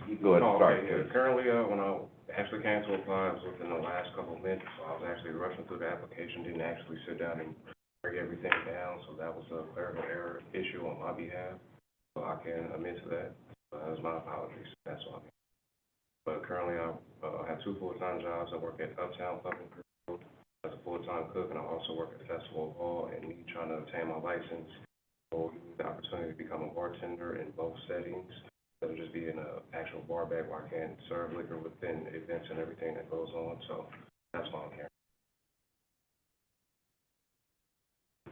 you go ahead and start. Currently, when I actually came to apply, it was within the last couple of minutes, so I was actually rushing through the application, didn't actually sit down and break everything down, so that was a clerical error issue on my behalf, so I can admit to that. That was my apologies, that's all. But currently, I have 2 full-time jobs. I work at Uptown Public Grill as a full-time cook, and I also work at Festival Hall, and me trying to obtain my license, so the opportunity to become a bartender in both settings, instead of just being an actual bar back where I can serve liquor within events and everything that goes on, so that's why I'm here.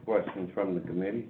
Questions from the committee?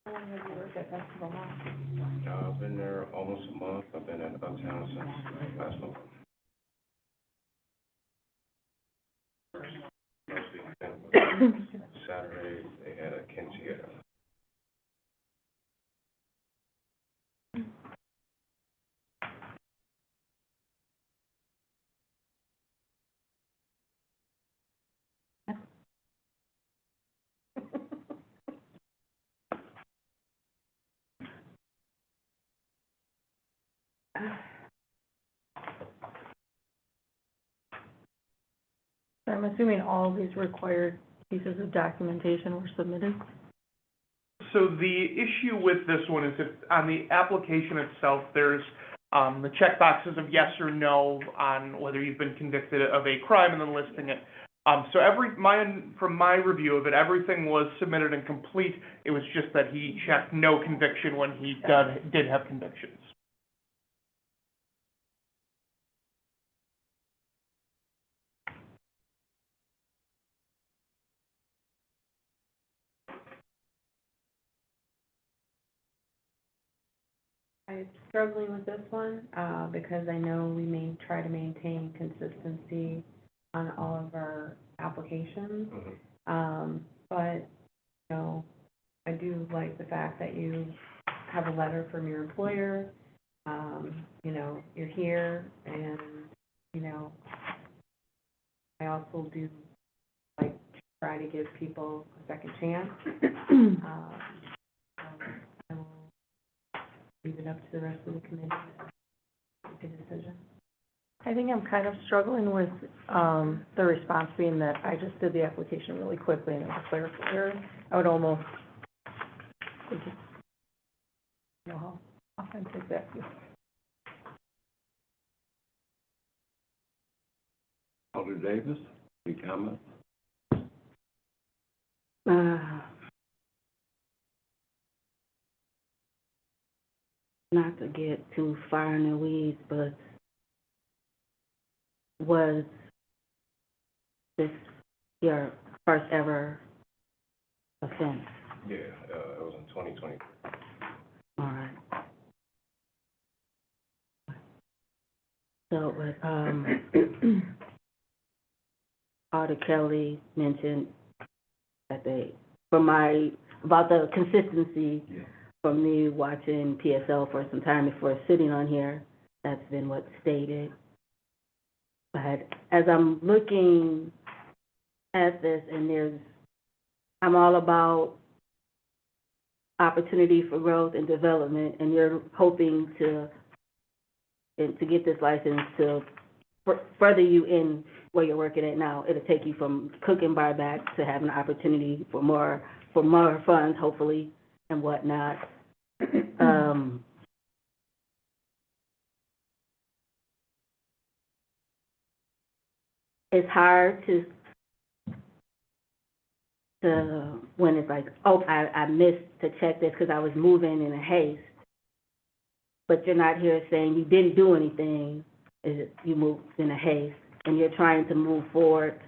How long have you worked at Festival Hall? I've been there almost a month. I've been at Uptown since last month. Saturday, they had a quinceañera. I'm assuming all of these required pieces of documentation were submitted? So the issue with this one is if on the application itself, there's the check boxes of yes or no on whether you've been convicted of a crime and then listing it. So from my review of it, everything was submitted and complete. It was just that he checked no conviction when he did have convictions. I'm struggling with this one, because I know we try to maintain consistency on all of our applications. But, you know, I do like the fact that you have a letter from your employer, you know, you're here, and, you know, I also do like to try to give people a second chance. I will leave it up to the rest of the committee to make a decision. I think I'm kind of struggling with, the response being that I just did the application really quickly and it was a clerical error. I would almost, would just, you know, how authentic that is. Alder Davis, any comments? Not to get too far in the weeds, but was this your first ever offense? Yeah, it was in 2020. All right. So, Alder Kelly mentioned that about the consistency from me watching PSL for some time before sitting on here. That's been what's stated. But as I'm looking at this, and I'm all about opportunity for growth and development, and you're hoping to get this license to further you in where you're working at now. It'll take you from cooking bar back to having an opportunity for more funds, hopefully, and whatnot. It's hard to when it's like, oh, I missed to check this because I was moving in a haste. But you're not here saying you didn't do anything, you moved in a haste, and you're trying to move forward.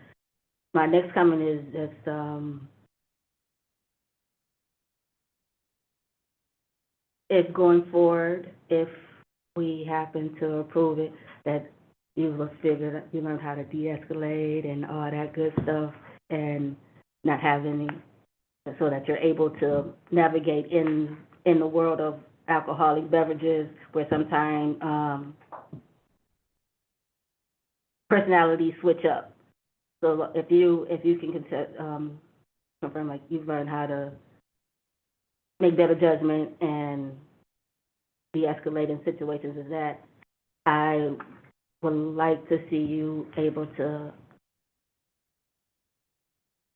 My next comment is just, if going forward, if we happen to approve it, that you learn how to de-escalate and all that good stuff, and not have any, so that you're able to navigate in the world of alcoholic beverages, where sometimes personalities switch up. So if you can confirm, like, you've learned how to make better judgment and de-escalate in situations as that, I would like to see you able to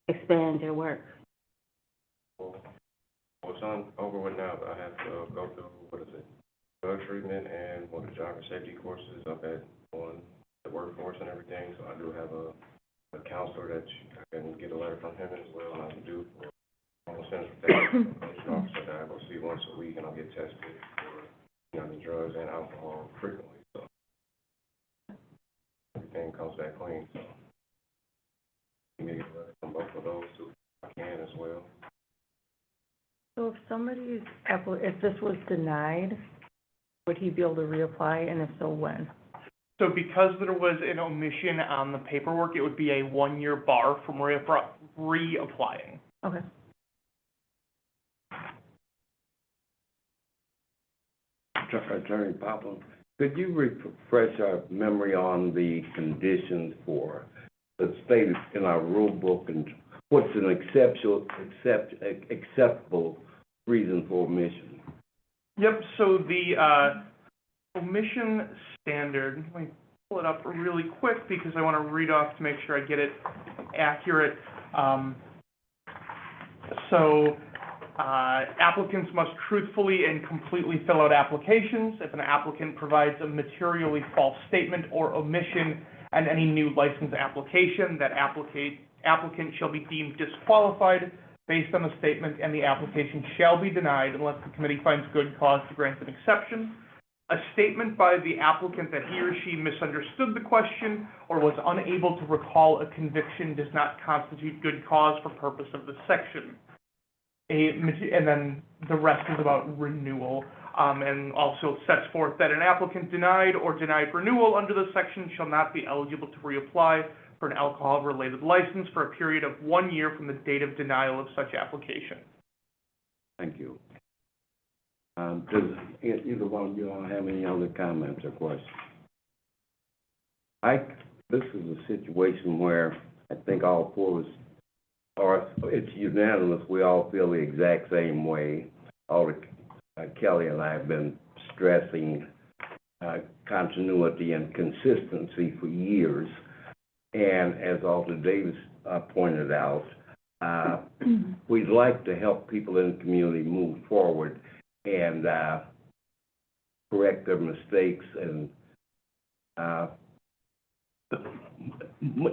expand your work. Well, it's over with now, but I have to go through, drug treatment and one of the driver safety courses up on the workforce and everything. So I do have a counselor that I can get a letter from him as well, and I can do for almost protection officer that I go see once a week, and I'll get tested for, the drugs and alcohol frequently. So everything comes back clean. So you may get a letter from both of those too. I can as well. So if this was denied, would he be able to reapply, and if so, when? So because there was an omission on the paperwork, it would be a 1-year bar from reapplying. Okay. Attorney Poplin, could you refresh our memory on the conditions for the stated in our rule book, and what's an acceptable reason for omission? Yep, so the omission standard, let me pull it up really quick because I want to read off to make sure I get it accurate. Applicants must truthfully and completely fill out applications. If an applicant provides a materially false statement or omission on any new license application, that applicant shall be deemed disqualified based on the statement, and the application shall be denied unless the committee finds good cause to grant an exception. A statement by the applicant that he or she misunderstood the question or was unable to recall a conviction does not constitute good cause for purpose of this section. And then the rest is about renewal. and also sets forth that an applicant denied or denied renewal under this section shall not be eligible to reapply for an alcohol-related license for a period of 1 year from the date of denial of such application. Thank you. Does either one of you all have any other comments or questions? This is a situation where I think all four of us are, it's unanimous, we all feel the exact same way. Kelly and I have been stressing continuity and consistency for years. And as Alder Davis pointed out, we'd like to help people in the community move forward and correct their mistakes and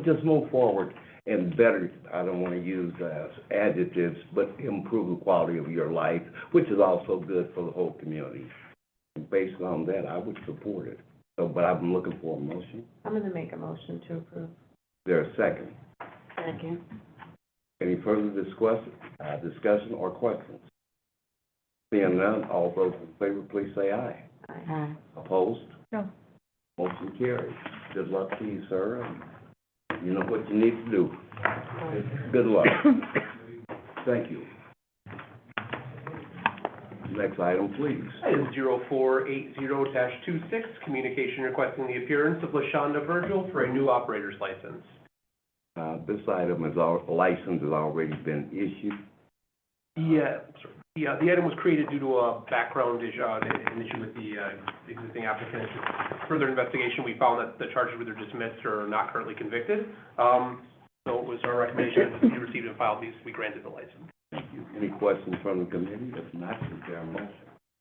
just move forward and better, I don't want to use adjectives, but improve the quality of your life, which is also good for the whole community. And based on that, I would support it. So, but I'm looking for a motion. I'm gonna make a motion to approve. Is there a second? Second. Any further discussion or questions? Seeing none, all those in favor, please say aye. Aye. Opposed? No. Motion carries. Good luck to you, sir, and you know what you need to do. Good luck. Thank you. Next item, please. Item 0480-26, communication requesting the appearance of LaShonda Virgil for a new operator's license. This item license has already been issued. Yeah, the item was created due to a background issue, an issue with the existing applicant. Further investigation, we found that the charges were either dismissed or not currently convicted. So it was our recommendation that we received and filed these, we granted the license. Thank you. Any questions from the committee? If not, is there a motion?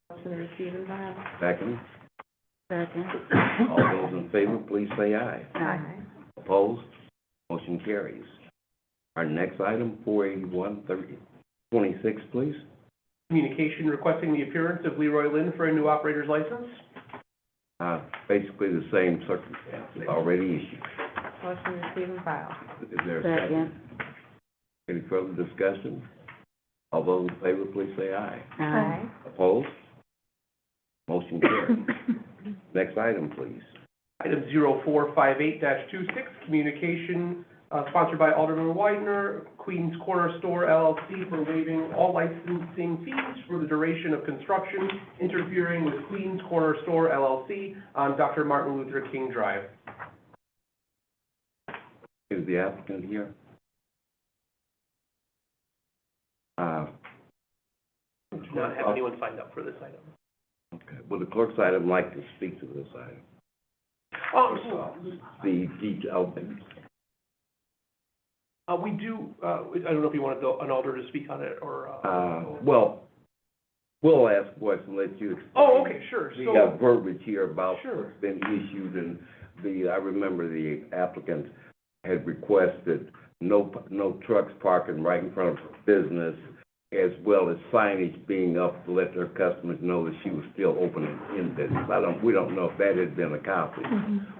Motion to receive and file. Second. Second. All those in favor, please say aye. Aye. Opposed? Motion carries. Our next item, 481-26, please. Communication requesting the appearance of Leroy Lynn for a new operator's license. Basically the same circumstances already issued. Motion to receive and file. Is there a second? Any further discussion? All those in favor, please say aye. Aye. Opposed? Motion carries. Next item, please. Item 0458-26, communication sponsored by Alderman Widener, Queens Corner Store LLC, for waiving all licensing fees for the duration of construction interfering with Queens Corner Store LLC on Dr. Martin Luther King Drive. Is the applicant here? Do not have anyone signed up for this item. Okay. Would the clerk's item like to speak to this item? The detail. We do, I don't know if you wanted an alder to speak on it or. Well, we'll ask questions, let you explain. Oh, okay, sure. We So, got verbiage here about Sure. what's been issued, and I remember the applicant had requested no trucks parking right in front of her business, as well as signage being up to let their customers know that she was still open in business. We don't know if that had been accomplished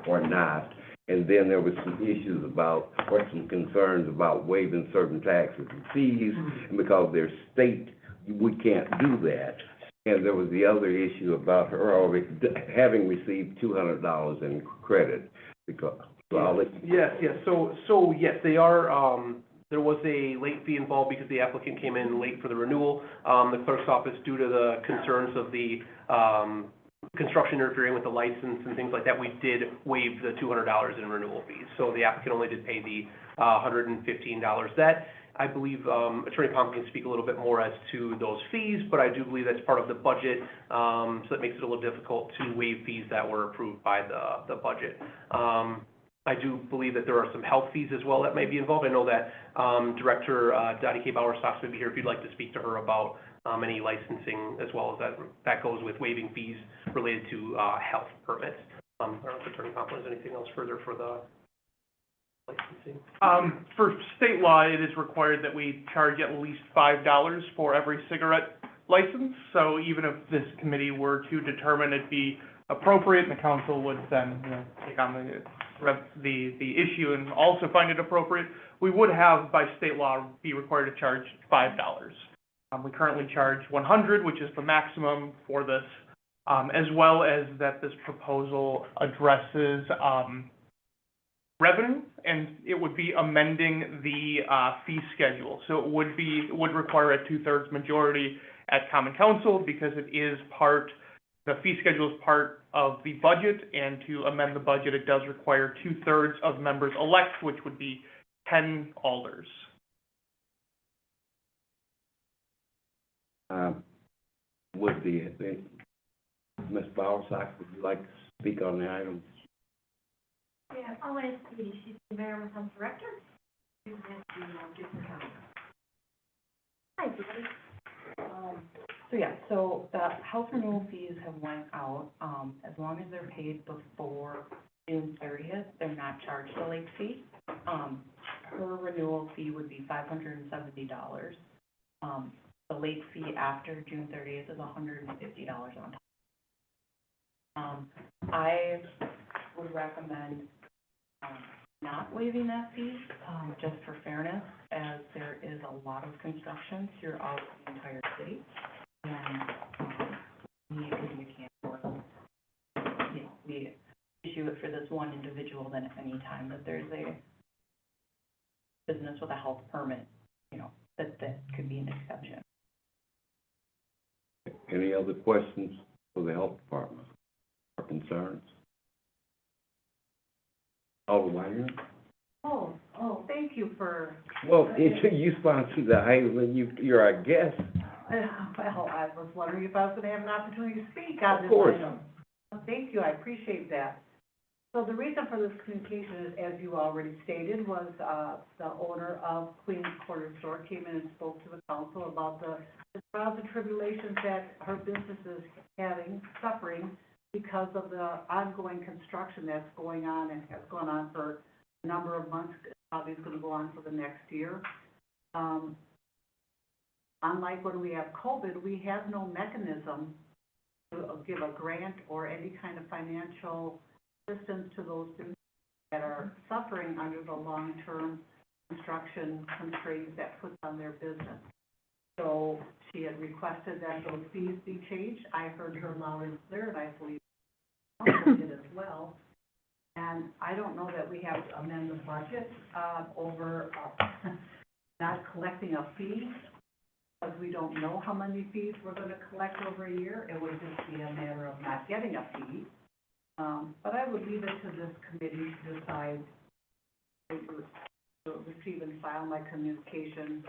or not. And then there was some issues about, or some concerns about waiving certain taxes and fees, and because they're state, we can't do that. And there was the other issue about her already having received $200 in credit, because, so I'll let you. yes, so yes, they are, there was a late fee involved because the applicant came in late for the renewal. The clerk's office, due to the concerns of the, construction interfering with the license and things like that, we did waive the $200 in renewal fees. So the applicant only did pay the $115. That, I believe, Attorney Pomp can speak a little bit more as to those fees, but I do believe that's part of the budget, so that makes it a little difficult to waive fees that were approved by the budget. I do believe that there are some health fees as well that may be involved. I know that Director Dottie K. Bowerstocks may be here if you'd like to speak to her about any licensing, as well as that goes with waiving fees related to health permits. I don't know if Attorney Pomp has anything else further for the licensing. For state law, it is required that we charge at least $5 for every cigarette license. So even if this committee were to determine it be appropriate, and the council would then, take on the issue and also find it appropriate, we would have, by state law, be required to charge $5. We currently charge $100, which is the maximum for this as well as that this proposal addresses, revenue, and it would be amending the, fee schedule. So it would require a 2/3 majority at common council because it is the fee schedule is part of the budget, and to amend the budget, it does require 2/3 of members elect, which would be 10 alders. Would Ms. Bowersox, would you like to speak on the item? Yeah, I'll ask Katie, she's the environmental health director. You can ask me, I'll give her comment. Hi, Katie. So the house renewal fees have went out, as long as they're paid before June 30th, they're not charged a late fee. Her renewal fee would be $570. The late fee after June 30th is $150 on top. I would recommend, not waiving that fee, just for fairness, as there is a lot of construction throughout the entire city. And, you can't afford, we issue it for this one individual, then any time that there's a business with a health permit, that could be an exception. Any other questions for the health department or concerns? Alder Weiner? Oh, thank you for, Well, you sponsored the item, you're our guest. well, I was wondering if I was gonna have an opportunity to speak on this Of course. item. Well, thank you, I appreciate that. So the reason for this communication is, as you already stated, was, the owner of Queen's Corner Store came in and spoke to the council about the trials and tribulations that her business is suffering because of the ongoing construction that's going on and has gone on for a number of months, probably is gonna go on for the next year. Unlike when we have COVID, we have no mechanism to give a grant or any kind of financial assistance to those businesses that are suffering under the long-term construction constraints that puts on their business. So she had requested that those fees be changed. I heard her loud and clear, and I believe council did as well. And I don't know that we have to amend the budget, over, not collecting a fee, because we don't know how many fees we're gonna collect over a year. It would just be a matter of not getting a fee. But I would leave it to this committee to decide to receive and file my communication.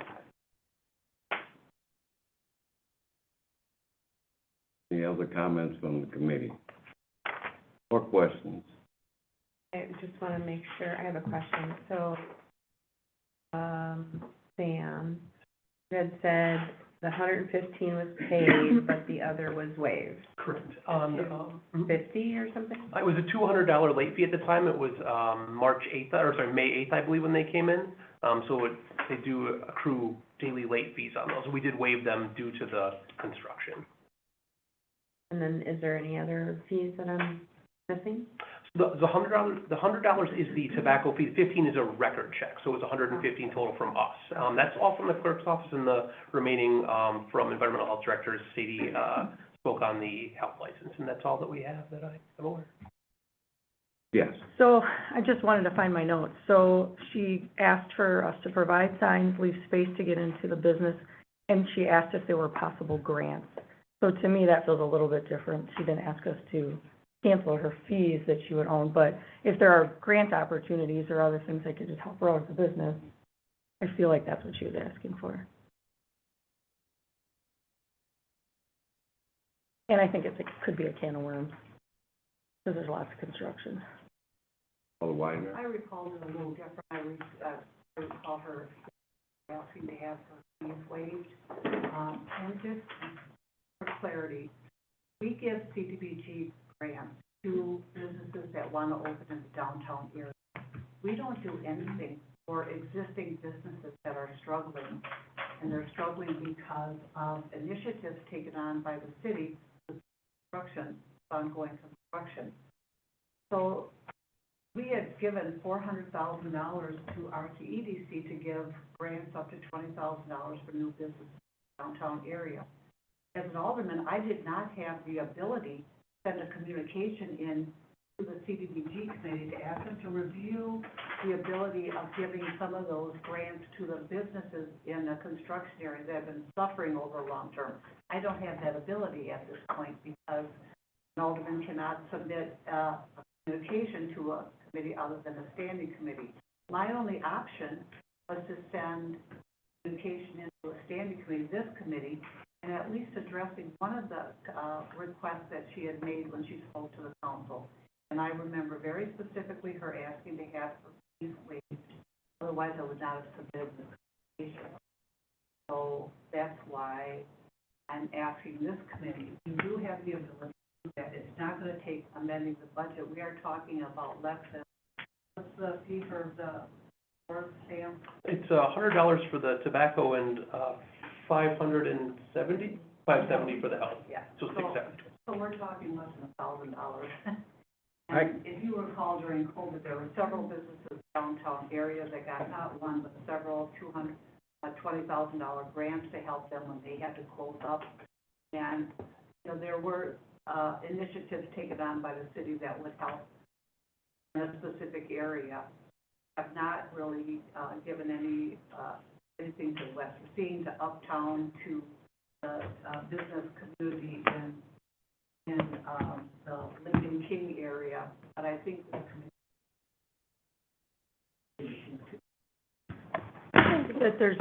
Any other comments from the committee? Or questions? I just want to make sure, I have a question. So, Sam, you had said the 115 was paid, but the other was waived. Correct. 50 or something? It was a $200 late fee at the time. It was, May 8th, I believe, when they came in. They do accrue daily late fees on those. We did waive them due to the construction. And then is there any other fees that I'm missing? The $100 is the tobacco fee. 15 is a record check, so it's 115 total from us. That's all from the clerk's office, and the remaining from environmental health director Sadie spoke on the health license, and that's all that we have that I am aware. Yes. So I just wanted to find my notes. So she asked for us to provide signs, leave space to get into the business, and she asked if there were possible grants. So to me, that feels a little bit different. She didn't ask us to cancel her fees that she would own, but if there are grant opportunities or other things that could just help her out as a business, I feel like that's what she was asking for. And I think it could be a can of worms, because there's lots of construction. Alder Weiner? I recall it a little different. I recall her asking to have her fees waived. And just for clarity, we give CDBG grants to businesses that want to open in the downtown area. We don't do anything for existing businesses that are struggling, and they're struggling because of initiatives taken on by the city with construction, ongoing construction. So we had given $400,000 to RTEDC to give grants up to $20,000 for new businesses in the downtown area. as an alderman, I did not have the ability to send a communication in to the CDBG committee to ask them to review the ability of giving some of those grants to the businesses in the construction area that have been suffering over long term. I don't have that ability at this point because an alderman cannot submit a communication to a committee other than a standing committee. My only option was to send communication into a standing committee, this committee, and at least addressing one of the requests that she had made when she spoke to the council. And I remember very specifically her asking to have her fees waived, otherwise I would not have submitted the communication. So that's why I'm asking this committee, you do have the ability to do that. It's not going to take amending the budget. We are talking about less than, what's the fee for the work, Sam? It's $100 for the tobacco and $570 for the health. Yeah. So $670. So we're talking less than $1,000. And if you recall, during COVID, there were several businesses downtown area that got not one, but several $20,000 grants to help them when they had to close up. And, you know, there were initiatives taken on by the city that would help in a specific area. Have not really given anything to West Racine, to Uptown, to the business community in the Lincoln King area, but I think the I think that there's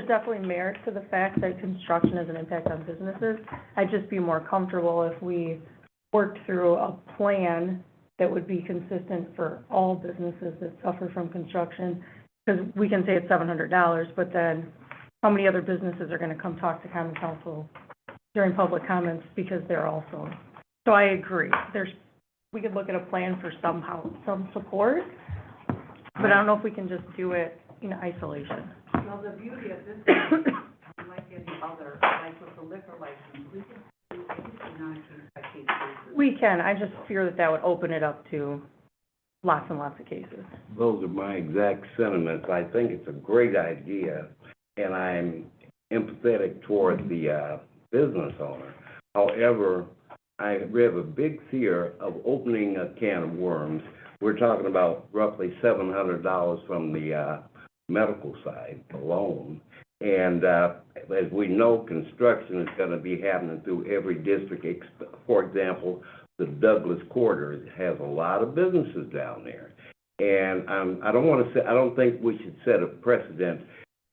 definitely merit to the fact that construction has an impact on businesses. I'd just be more comfortable if we worked through a plan that would be consistent for all businesses that suffer from construction. Because we can say it's $700, but then how many other businesses are going to come talk to common council during public comments because they're also. So I agree. We could look at a plan for some support, but I don't know if we can just do it in isolation. Well, the beauty of this is, unlike any other, like with the liquor license, we can do anything on a case-by-case basis. We can. I just fear that would open it up to lots and lots of cases. Those are my exact sentiments. I think it's a great idea, and I'm empathetic toward the business owner. However, I have a big fear of opening a can of worms. We're talking about roughly $700 from the medical side alone. And as we know, construction is going to be happening through every district. For example, the Douglas Quarter has a lot of businesses down there. And I don't think we should set a precedent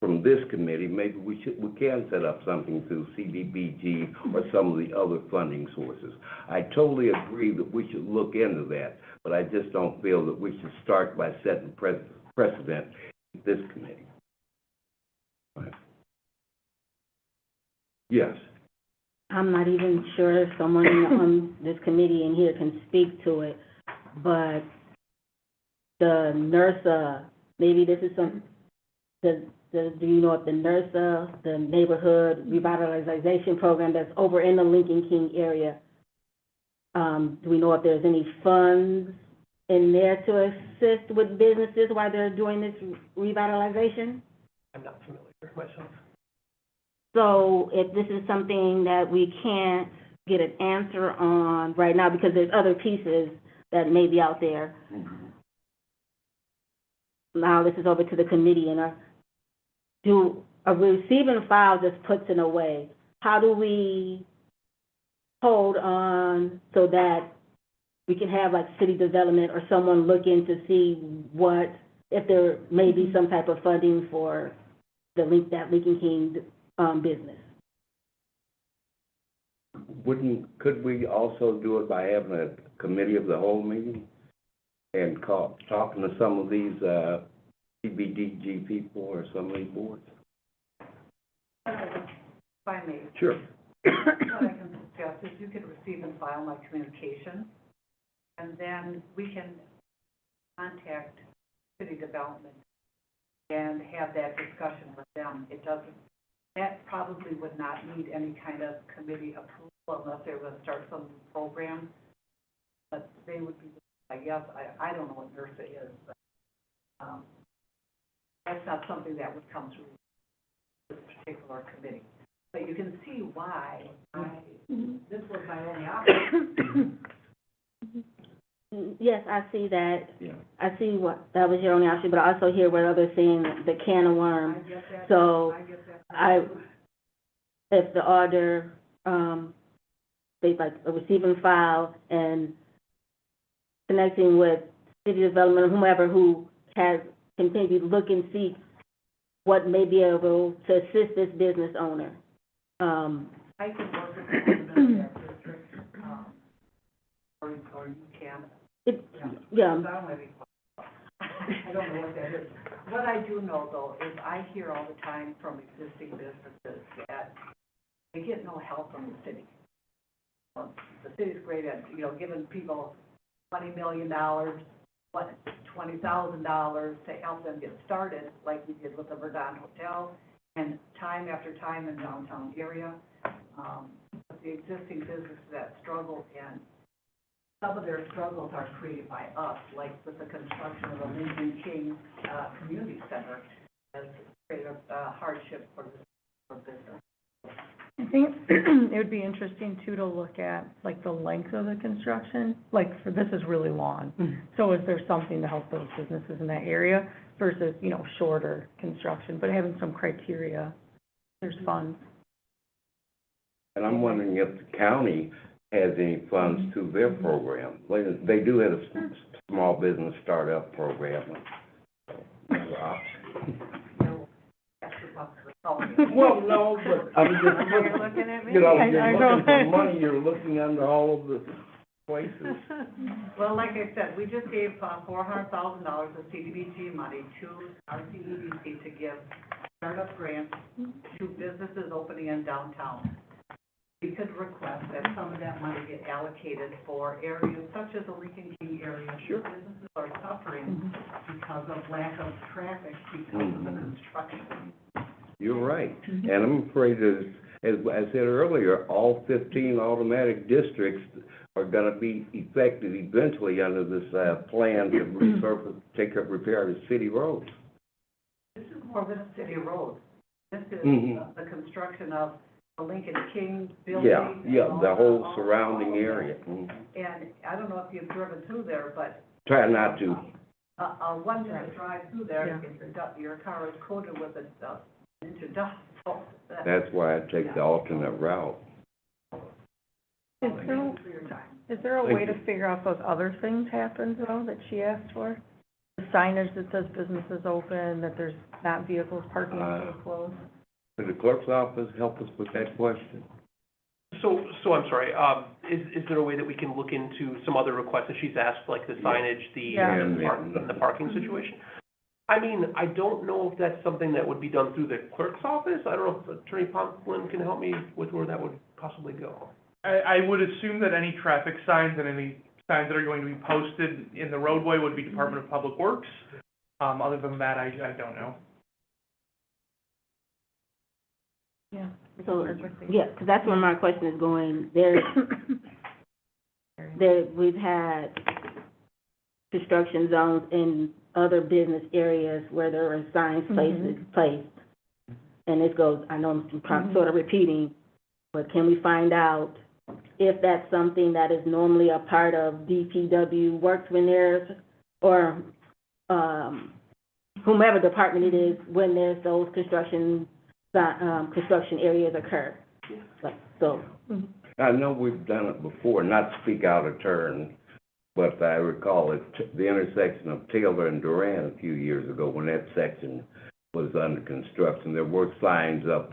from this committee. Maybe we can set up something through CDBG or some of the other funding sources. I totally agree that we should look into that, but I just don't feel that we should start by setting precedent in this committee. Right. Yes. I'm not even sure if someone on this committee in here can speak to it, but the NERSA, maybe this is do you know if the NERSA, the Neighborhood Revitalization Program that's over in the Lincoln King area, do we know if there's any funds in there to assist with businesses while they're doing this revitalization? I'm not familiar myself. So if this is something that we can't get an answer on right now because there's other pieces that may be out there, now this is over to the committee, and a receiving file just puts in a way. How do we hold on so that we can have like city development or someone look in to see if there may be some type of funding for that Lincoln King business? Could we also do it by having a committee of the whole meeting and talking to some of these CBDG people or some of these boards? If I may. Sure. What I can suggest is you can receive and file my communication, and then we can contact city development and have that discussion with them. That probably would not need any kind of committee approval unless they were going to start some program. But they would be, I guess, I don't know what NERSA is, but that's not something that would come through this particular committee. But you can see why this was my only option. Yes, I see that. Yeah. I see what, that was your only option, but I also hear what others saying, the can of I worms. get that. So, I get that. if the order, they like a receiving file and connecting with city development or whomever who has, can maybe look and see what may be able to assist this business owner. I can work with the that district, or you can. Yeah, I don't know what that is. What I do know, though, is I hear all the time from existing businesses that they get no help from the city. The city's great at, giving people $20 million, $20,000 to help them get started, like we did with the Verdun Hotel, and time after time in downtown area. But the existing businesses that struggle, and some of their struggles are created by us, like with the construction of the Lincoln King Community Center, has created a hardship for business. I think it would be interesting too to look at like the length of the construction, like for this is really long. So is there something to help those businesses in that area versus, shorter construction, but having some criteria, there's funds. And I'm wondering if the county has any funds to their program. They do have a small business startup program. Well, no, but I'm just You're looking at me? you're I looking for know. money, you're looking under all of the places. Well, like I said, we just gave $400,000 of CDBG money to our CEDC to give startup grants to businesses opening in downtown. We could request that some of that money get allocated for areas such as the Lincoln King area. Sure. Businesses are suffering because of lack of traffic because of the construction. You're right. And I'm afraid, as I said earlier, all 15 automatic districts are gonna be effective eventually under this, plan to resurface, repair the city roads. This is more than a city road. This is the construction of the Lincoln King building. Yeah, the whole surrounding area. And I don't know if you've driven through there, but Try not to. a 1 minute drive through there, your car is coated with a inch of dust. So That's why I take the alternate route. Is there a way to figure out if those other things happen though that she asked for? The signage that says businesses open, that there's not vehicles parking so close? Could the clerk's office help us with that question? So I'm sorry, is there a way that we can look into some other requests that she's asked, like the signage, the parking situation? I mean, I don't know if that's something that would be done through the clerk's office. I don't know if Attorney Pomplin can help me with where that would possibly go. I would assume that any traffic signs and any signs that are going to be posted in the roadway would be Department of Public Works. Other than that, I don't know. Yeah. So, yeah, 'cause that's where my question is going. We've had construction zones in other business areas where there are signs placed. And this goes, I know I'm sort of repeating, but can we find out if that's something that is normally a part of DPW works when there's, or, whomever department it is, when there's those construction areas occur? Like, so. I know we've done it before, not to speak out of turn, but I recall it, the intersection of Taylor and Duran a few years ago, when that section was under construction, there were signs up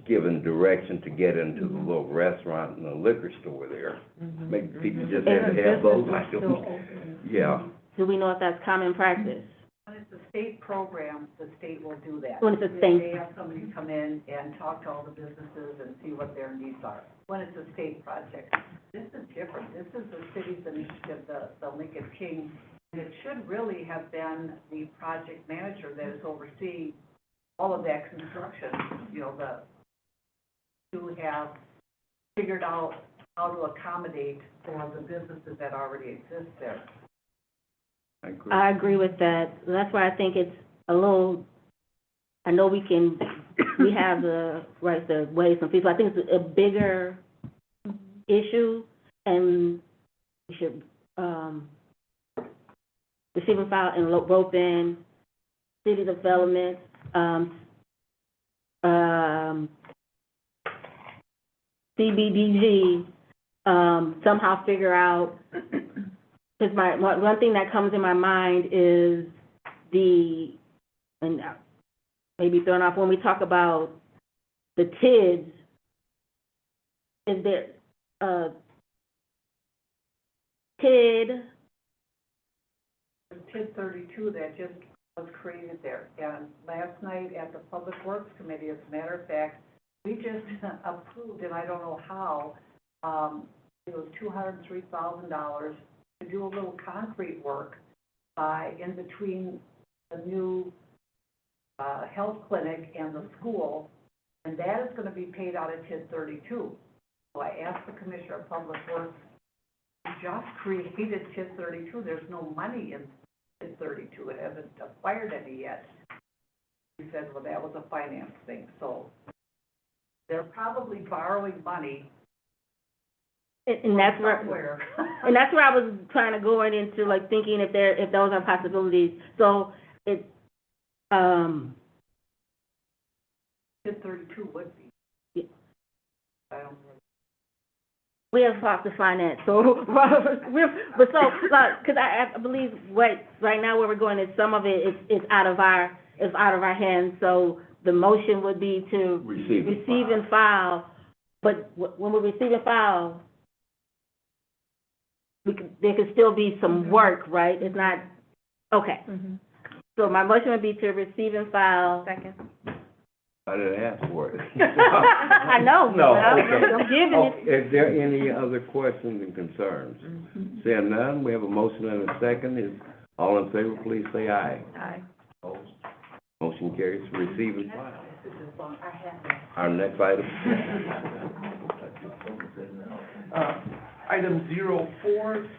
giving direction to get into the little restaurant and the liquor store there. Maybe people just had to have those, I don't know. Yeah. Do we know if that's common practice? when it's a state program, the state will do that. When it's a state- They have somebody come in and talk to all the businesses and see what their needs are. When it's a state project, this is different. This is the city's initiative, the Lincoln King. And it should really have been the project manager that is overseeing all of that construction, you know, to have figured out how to accommodate for the businesses that already exist there. I agree. I agree with that. That's why I think it's a little I know we have the right to waive some fees, but I think it's a bigger issue, and we should, receive and file and rope in city development, CBDG, somehow figure out, because one thing that comes in my mind is and maybe thrown off when we talk about the TIDs, is there, TID, TID 32 that just was created there. And last night at the Public Works Committee, as a matter of fact, we just approved, and I don't know how, it was $203,000 to do a little concrete work in between the new health clinic and the school, and that is going to be paid out of TID 32. So I asked the Commissioner of Public Works, we just created TID 32. There's no money in TID 32. It hasn't acquired any yet. He said, well, that was a finance thing. So they're probably borrowing money and that's where, somewhere. and that's where I was trying to go into, like, thinking if those are possibilities. So it, TID 32 would be. Yeah. I don't know. we have talked to finance, so, because I believe right now where we're going is some of it is out of our hands, so the motion would be to receive and file, but when we receive and file, there could still be some work, right? It's not, okay. Mm-hmm. So my motion would be to receive and file. Second. I didn't ask for it. I know. No, I'm okay. giving it. Is there any other questions and concerns? Seeing none, we have a motion and a second. Is all in favor, please say aye. Aye. Opposed? Motion carries. Receive and file. This is long. I have that. Our next item. Item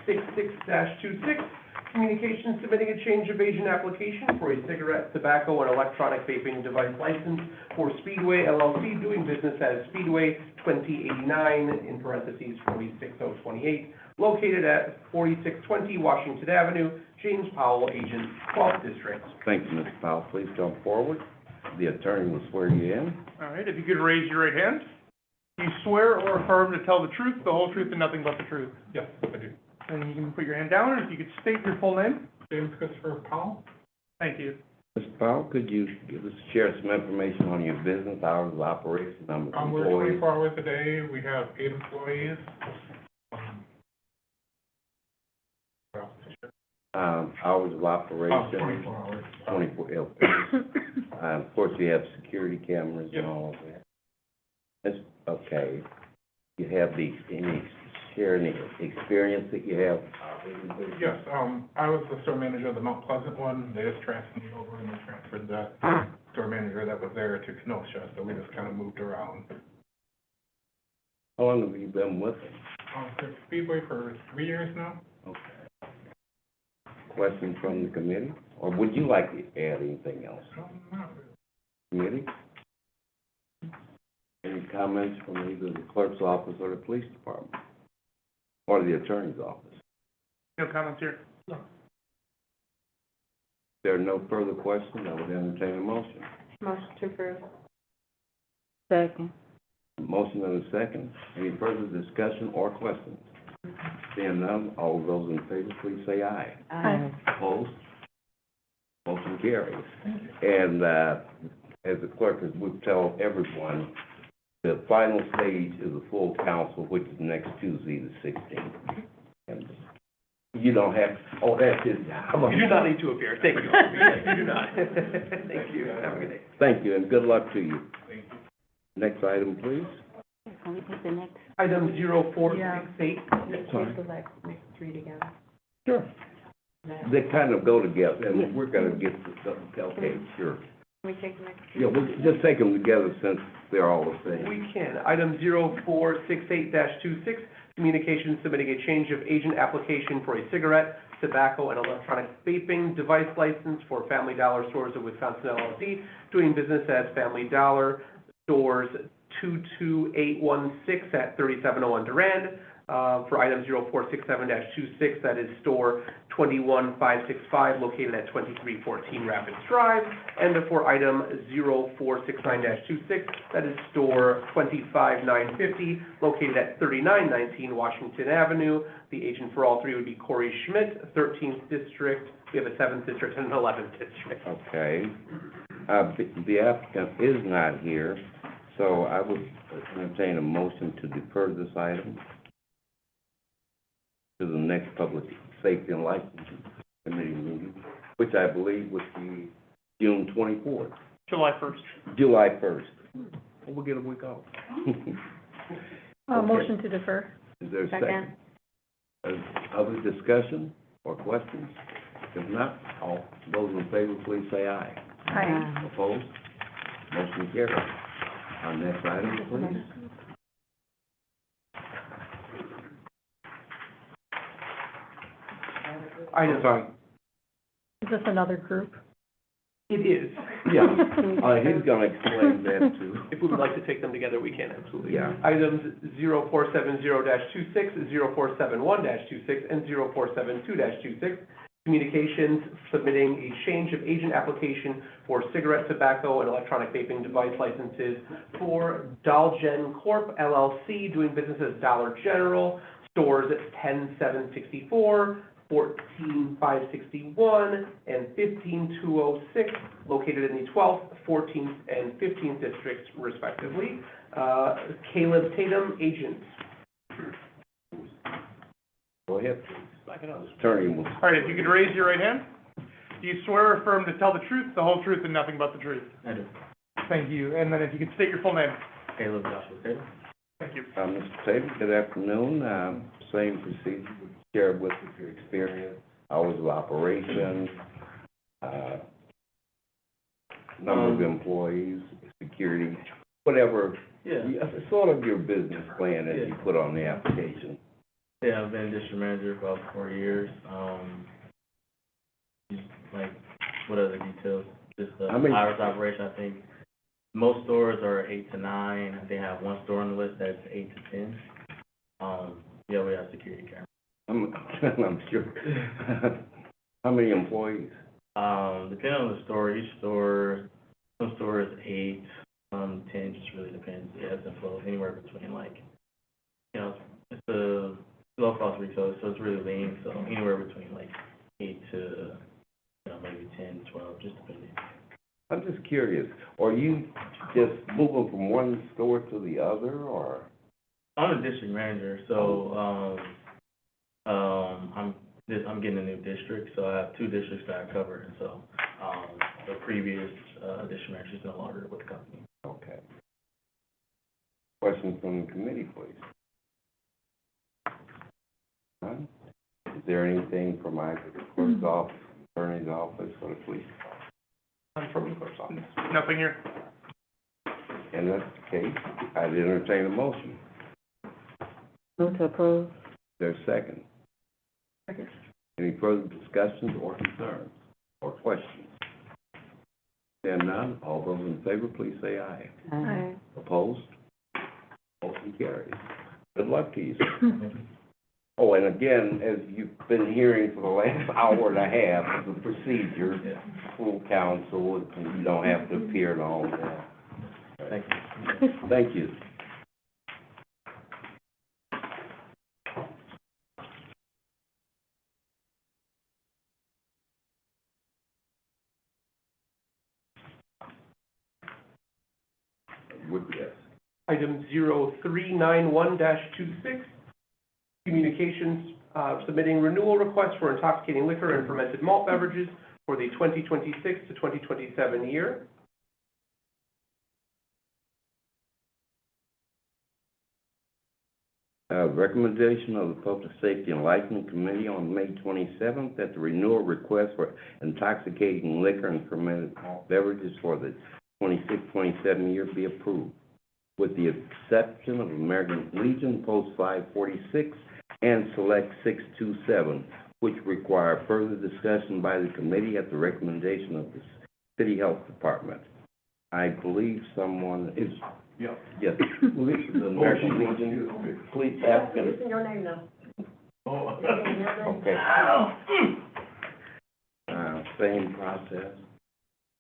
0466-26, communication submitting a change of agent application for a cigarette, tobacco, and electronic vaping device license for Speedway LLC, doing business as Speedway 2089, in parentheses 46028, located at 4620 Washington Avenue, James Powell, agent, 12th District. Thank you, Mr. Powell. Please come forward. The attorney will swear you in. All right, if you could raise your right hand. Do you swear or affirm to tell the truth, the whole truth, and nothing but the truth? Yes, I do. And you can put your hand down, and if you could state your full name. James Christopher Powell. Thank you. Mr. Powell, could you share some information on your business, hours of operation, number of We're employees? 24 hours a day. We have 8 employees. Hours of operation? 24 hours. 24, okay. Of course, you have security cameras and all of that. That's, okay. You have any experience that you have? Yes, I was the store manager of the Mount Pleasant one. They just transferred me over and they transferred the store manager that was there to Kenosha, so we just kind of moved around. How long have you been with them? With Speedway for 3 years now. Okay. Questions from the committee? Or would you like to add anything else? Not really. Committee? Any comments from either the clerk's office or the police department? Or the attorney's office? No comments here. If there are no further questions, I would entertain a motion. Motion to approve. Second. Motion and a second. Any further discussion or questions? Seeing none, all those in favor, please say aye. Aye. Opposed? Motion carries. And, as the clerk would tell everyone, the final stage is a full council, which is next Tuesday, the 16th. And you don't have, oh, that's his job. You do not need to appear. Thank you. You do not. Thank you. Have a good day. Thank you, and good luck to you. Next item, please. Can we take the next? Item 0468. Sorry. The next three together. Sure. They kind of go together, and we're gonna get to something, okay, sure. Can we take the next? Yeah, we'll just take them together since they're all the same. We can. Item 0468-26, communications submitting a change of agent application for a cigarette, tobacco, and electronic vaping device license for Family Dollar Stores of Wisconsin LLC, doing business as Family Dollar Stores 22816 at 3701 Durand. For item 0467-26, that is store 21565 located at 2314 Rapids Drive. And for item 0469-26, that is store 25950 located at 3919 Washington Avenue. The agent for all three would be Corey Schmidt, 13th District. We have a 7th District and an 11th District. Okay. The applicant is not here, so I would entertain a motion to defer this item to the next Public Safety and Licensing Committee meeting, which I believe would be June 24th. July 1st. July 1st. We'll get a week off. Motion to defer. Is there a second? Other discussion or questions? If not, all those in favor, please say aye. Aye. Opposed? Motion carries. Our next item, please. Item, Sorry. Is this another group? it is. Yeah, he's gonna explain that too. If we would like to take them together, we can, absolutely. Yeah. Items 0470-26, 0471-26, and 0472-26, communications submitting a change of agent application for cigarette, tobacco, and electronic vaping device licenses for Dalgen Corp. LLC, doing business as Dollar General, stores at 10764, 14561, and 15206, located in the 12th, 14th, and 15th districts respectively. Caleb Tatum, agent. Go ahead, Attorney. All right, if you could raise your right hand. Do you swear or affirm to tell the truth, the whole truth, and nothing but the truth? I do. Thank you. And then if you could state your full name. Caleb Joshua Taylor. Thank you. Mr. Taylor, good afternoon. Same procedure, share with us your experience, hours of operation, number of employees, security, whatever, sort of your business plan that you put on the application. Yeah, I've been district manager for about 4 years. What other details? Just the How many- hours of operation, I think. Most stores are 8 to 9. They have one store on the list that's 8 to 10. We have security cameras. I'm sure. How many employees? Depending on the store, each store, some stores 8, some 10, just really depends. It ebbs and flows anywhere between it's a low-cost retailer, so it's really lean, so anywhere between 8 to, maybe 10, 12, just depending. I'm just curious, are you just moving from one store to the other, or? I'm a district manager, so, I'm getting a new district, so I have 2 districts that I cover, and so, the previous, district manager is no longer with the company. Okay. Questions from the committee, please? None? Is there anything from either the clerk's office, attorney's office, or the police? I'm from the clerk's office. Nothing here. In that case, I'd entertain a motion. Move to approve. There's a second. Second. Any further discussions or concerns or questions? Seeing none, all those in favor, please say aye. Aye. Opposed? Motion carries. Good luck to you, sir. Oh, and again, as you've been hearing for the last hour and a half, the procedure, full counsel, and you don't have to appear and all of that. Thank you. Thank you. Yes. Item 0391-26, communications, submitting renewal requests for intoxicating liquor and fermented malt beverages for the 2026 to 2027 year. Recommendation of the Public Safety and Licensing Committee on May 27th that the renewal request for intoxicating liquor and fermented malt beverages for the 26-27 year be approved, with the exception of American Legion Post 546 and Select 627, which require further discussion by the committee at the recommendation of the City Health Department. I believe someone is, Yeah. yes, the American Legion, please ask him. Using your name now. Oh. Okay. Same process.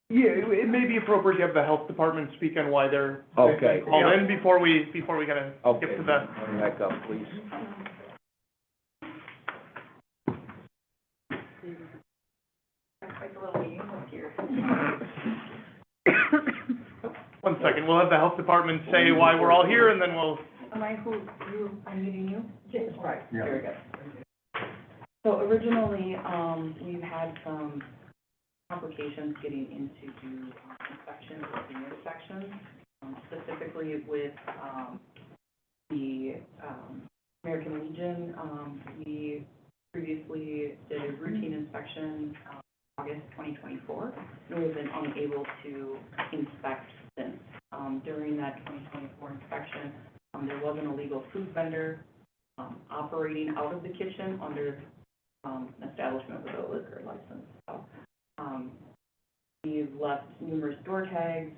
Yeah, it may be appropriate to have the health department speak on why they're Okay. called in before we kind of Okay, skip to the. bring back up, please. One second, we'll have the health department say why we're all here, and then we'll. Am I I'm meeting you? Yes, right, Yeah. very good. So originally, we've had some complications getting into inspections, routine inspections, specifically with, the, American Legion. We previously did a routine inspection, August 2024, and we've been unable to inspect since. During that 2024 inspection, there was an illegal food vendor, operating out of the kitchen under, an establishment with a liquor license. So, we've left numerous door tags,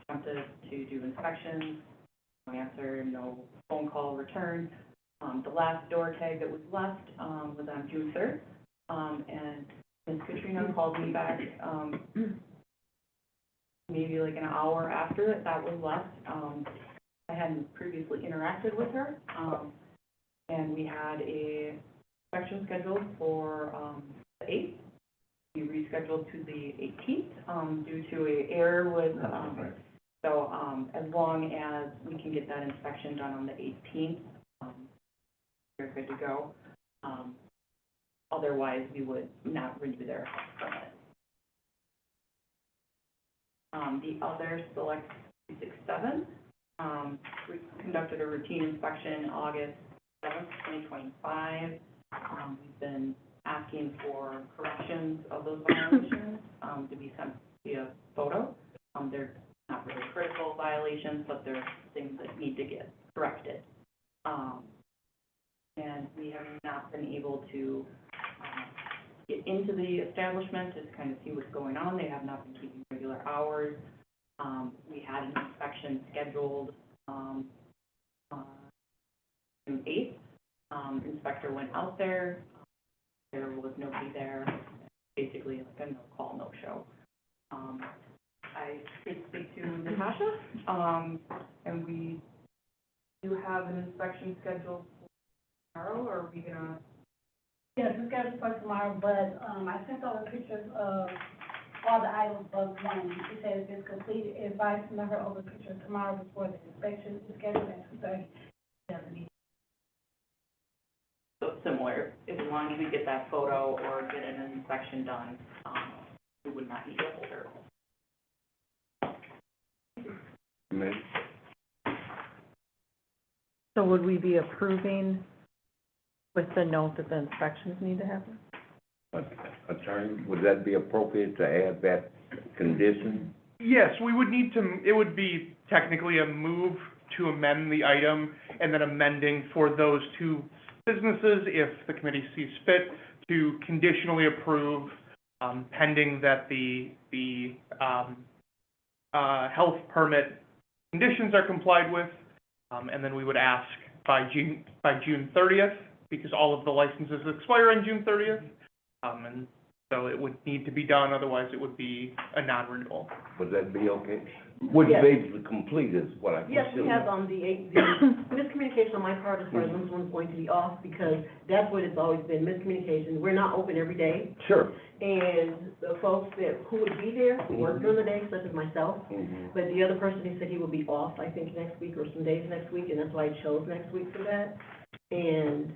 attempted to do inspections, no answer, no phone call returned. The last door tag that was left, was on June 3rd, and Ms. Katrina called me back, maybe like an hour after that was left. I hadn't previously interacted with her, and we had a inspection scheduled for, the 8th. We rescheduled to the 18th, due to a error with, so, as long as we can get that inspection done on the 18th, we're good to go. Otherwise, we would not renew their permit. The other Select 367, we conducted a routine inspection August 7th, 2025. We've been asking for corrections of those violations, to be sent via photo. They're not really critical violations, but they're things that need to get corrected. And we have not been able to, get into the establishment to kind of see what's going on. They have not been keeping regular hours. We had an inspection scheduled, June 8th. Inspector went out there. There was nobody there. Basically, like a no-call, no-show. I did speak to Natasha, and we do have an inspection scheduled for tomorrow, or are we gonna? Yes, it's scheduled for tomorrow, but, I sent over pictures of all the items but one. She said if it's completed, advise send her over pictures tomorrow before the inspection is scheduled at 2:30. So similar, as long as we get that photo or get an inspection done, we would not need to hold her. So would we be approving with the note that the inspections need to happen? Attorney, would that be appropriate to add that condition? Yes, we would need to, it would be technically a move to amend the item and then amending for those two businesses, if the committee sees fit, to conditionally approve, pending that the health permit conditions are complied with, and then we would ask by June 30th, because all of the licenses expire on June 30th, and so it would need to be done, otherwise it would be a non-renewal. Would that be okay? Would Yes. basically complete is what I Yes, we assume. have, the miscommunication on my part as far as when someone's going to be off, because that's what it's always been, miscommunication. We're not open every day, Sure. and the folks who would be there work during the day, such as myself. Mhm. But the other person, he said he would be off, I think, next week or some days next week, and that's why I chose next week for that. And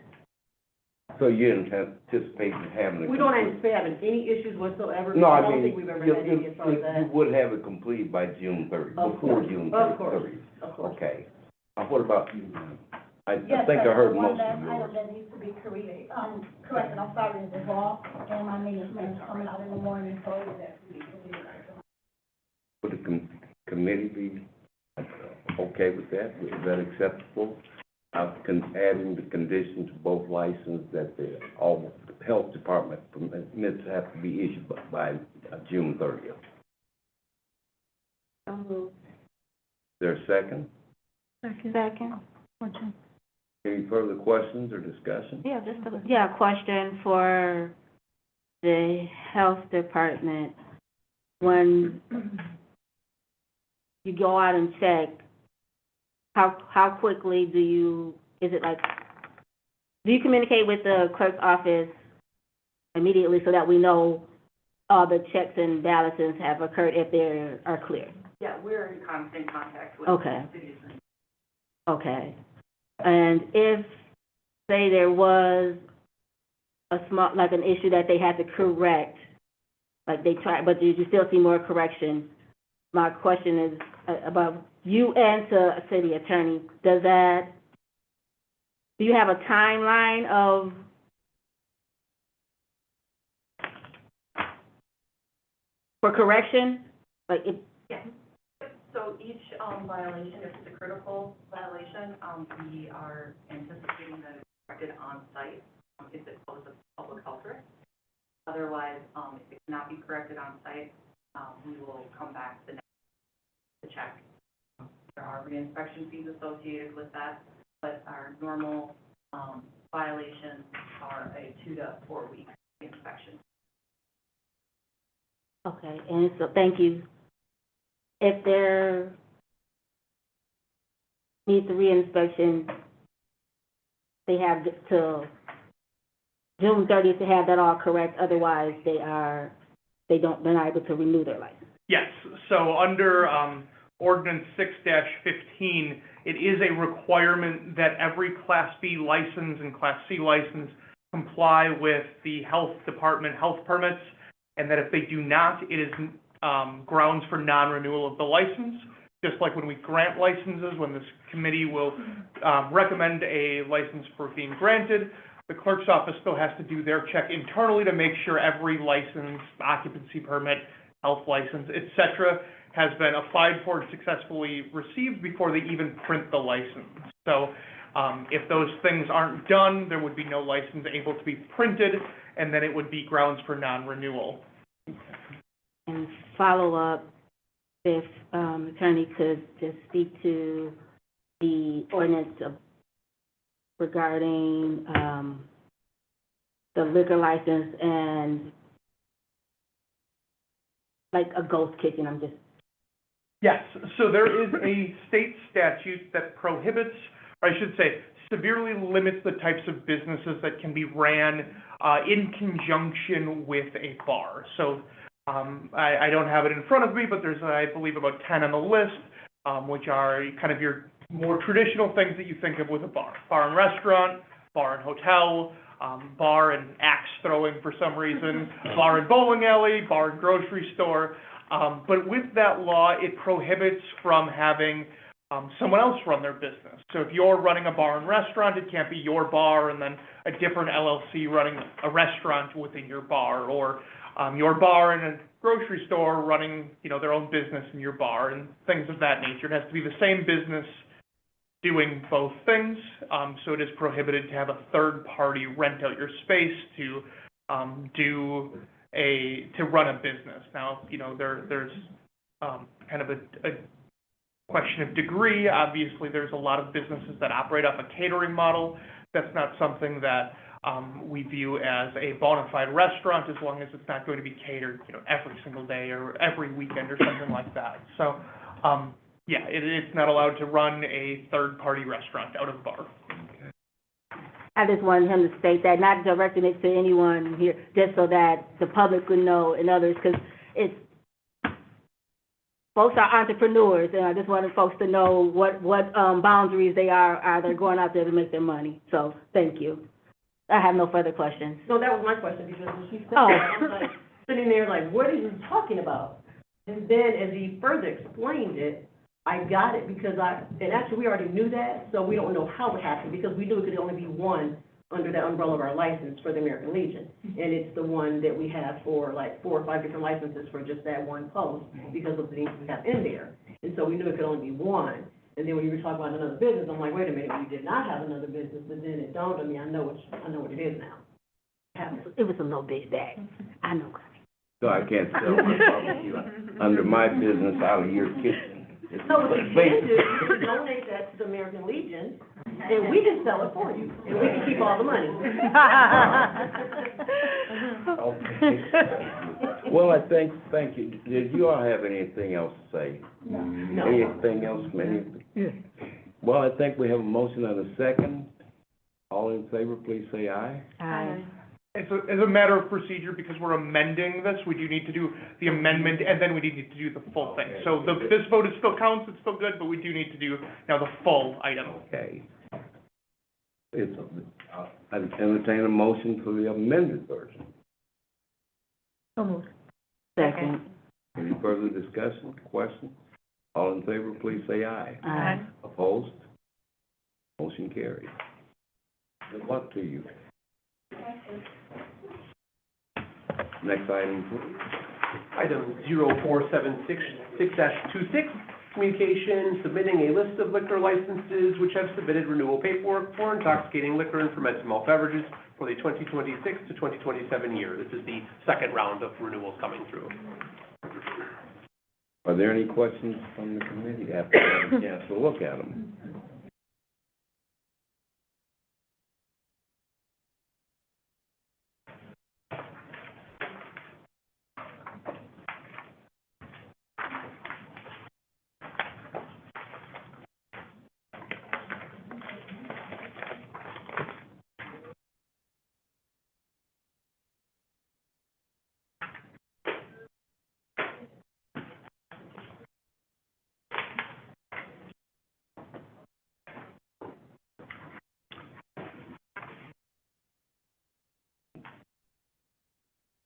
So you anticipate having a... we don't anticipate having any issues whatsoever. No, I don't mean, think we've ever you, had any as far as you that. would have it completed by June 30th, Of before course, June of 30th. course, of course. Okay. What about you, ma'am? I Yes, think I sir, heard the most one of that yours. item that needs to be corrected, I'm sorry, is involved, and my management is coming out in the morning, so it has to be completed. Would the committee be okay with that? Is that acceptable? Adding the condition to both licenses that all health department permits have to be issued by June 30th. So moved. Is there a second? Second. Any further questions or discussion? Yeah, just a. Yeah, question for the health department. When you go out and check, how quickly is it like, do you communicate with the clerk's office immediately so that we know all the checks and balances have occurred if they are clear? Yeah, we're in constant contact with Okay. cities. Okay. And if, say, there was a small, like an issue that they had to correct, like they tried, but you still see more correction, my question is about you and to a city attorney, do you have a timeline of for correction? Like it, So each violation, if it's a critical violation, we are anticipating that it's corrected on site if it poses a public health risk. Otherwise, if it cannot be corrected on site, we will come back the next to check. There are reinspection fees associated with that, but our normal violations are a 2 to 4 week inspection. okay, and so, thank you. If there needs a reinspection, they have till June 30th to have that all correct, otherwise they're not able to renew their license. Yes, so under, ordinance 6-15, it is a requirement that every Class B license and Class C license comply with the health department health permits, and that if they do not, it is, grounds for non-renewal of the license. Just like when we grant licenses, when this committee will, recommend a license for being granted, the clerk's office still has to do their check internally to make sure every license, occupancy permit, health license, et cetera, has been applied for and successfully received before they even print the license. So, if those things aren't done, there would be no license able to be printed, and then it would be grounds for non-renewal. And follow up, if, attorney could just speak to the ordinance regarding, the liquor license and like a ghost kitchen, Yes, so there is a state statute that prohibits, or I should say, severely limits the types of businesses that can be ran in conjunction with a bar. So I don't have it in front of me, but there's, I believe, about 10 on the list, which are kind of your more traditional things that you think of with a bar. Bar and restaurant, bar and hotel, bar and axe throwing for some reason, bar and bowling alley, bar and grocery store. But with that law, it prohibits from having someone else run their business. So if you're running a bar and restaurant, it can't be your bar and then a different LLC running a restaurant within your bar, or your bar and a grocery store running, their own business in your bar and things of that nature. It has to be the same business doing both things. So it is prohibited to have a third party rent out your space to run a business. Now, there's kind of a question of degree. Obviously, there's a lot of businesses that operate off a catering model. That's not something that we view as a bona fide restaurant, as long as it's not going to be catered, every single day or every weekend or something like that. So, it's not allowed to run a third-party restaurant out of a bar. I just wanted him to state that, not directing it to anyone here, just so that the public would know and others, because folks are entrepreneurs, and I just wanted folks to know what boundaries are they're going out there to make their money. So, thank you. I have no further questions. No, that was my question, because when she said Oh. that, I'm like, sitting there like, what are you talking about? And then as he further explained it, I got it because and actually, we already knew that, so we don't know how it happened, because we knew it could only be one under the umbrella of our license for the American Legion. And it's the one that we have for like 4 or 5 different licenses for just that one post, because of the things we have in there. And so we knew it could only be one. And then when you were talking about another business, I'm like, wait a minute, we did not have another business, but then it dawned on me, I know what it is now. It was a little big bag. I know. So I can't sell my barbecue under my business out of your kitchen. So what you can do is donate that to the American Legion, and we can sell it for you, and we can keep all the money. Well, thank you. Did you all have anything else to say? No. Anything else from any? Well, I think we have a motion and a second. All in favor, please say aye. Aye. As a matter of procedure, because we're amending this, we do need to do the amendment, and then we need to do the full thing. So this vote is still counts, it's still good, but we do need to do now the full item. Okay. I entertain a motion for the amended version. So moved. Second. Any further discussion, questions? All in favor, please say aye. Aye. Opposed? Motion carries. Good luck to you. Next item, please. Item 0476-26, communication, submitting a list of liquor licenses which have submitted renewal paperwork for intoxicating liquor and fermented malt beverages for the 2026 to 2027 year. This is the second round of renewals coming through. Are there any questions from the committee after you have a chance to look at them?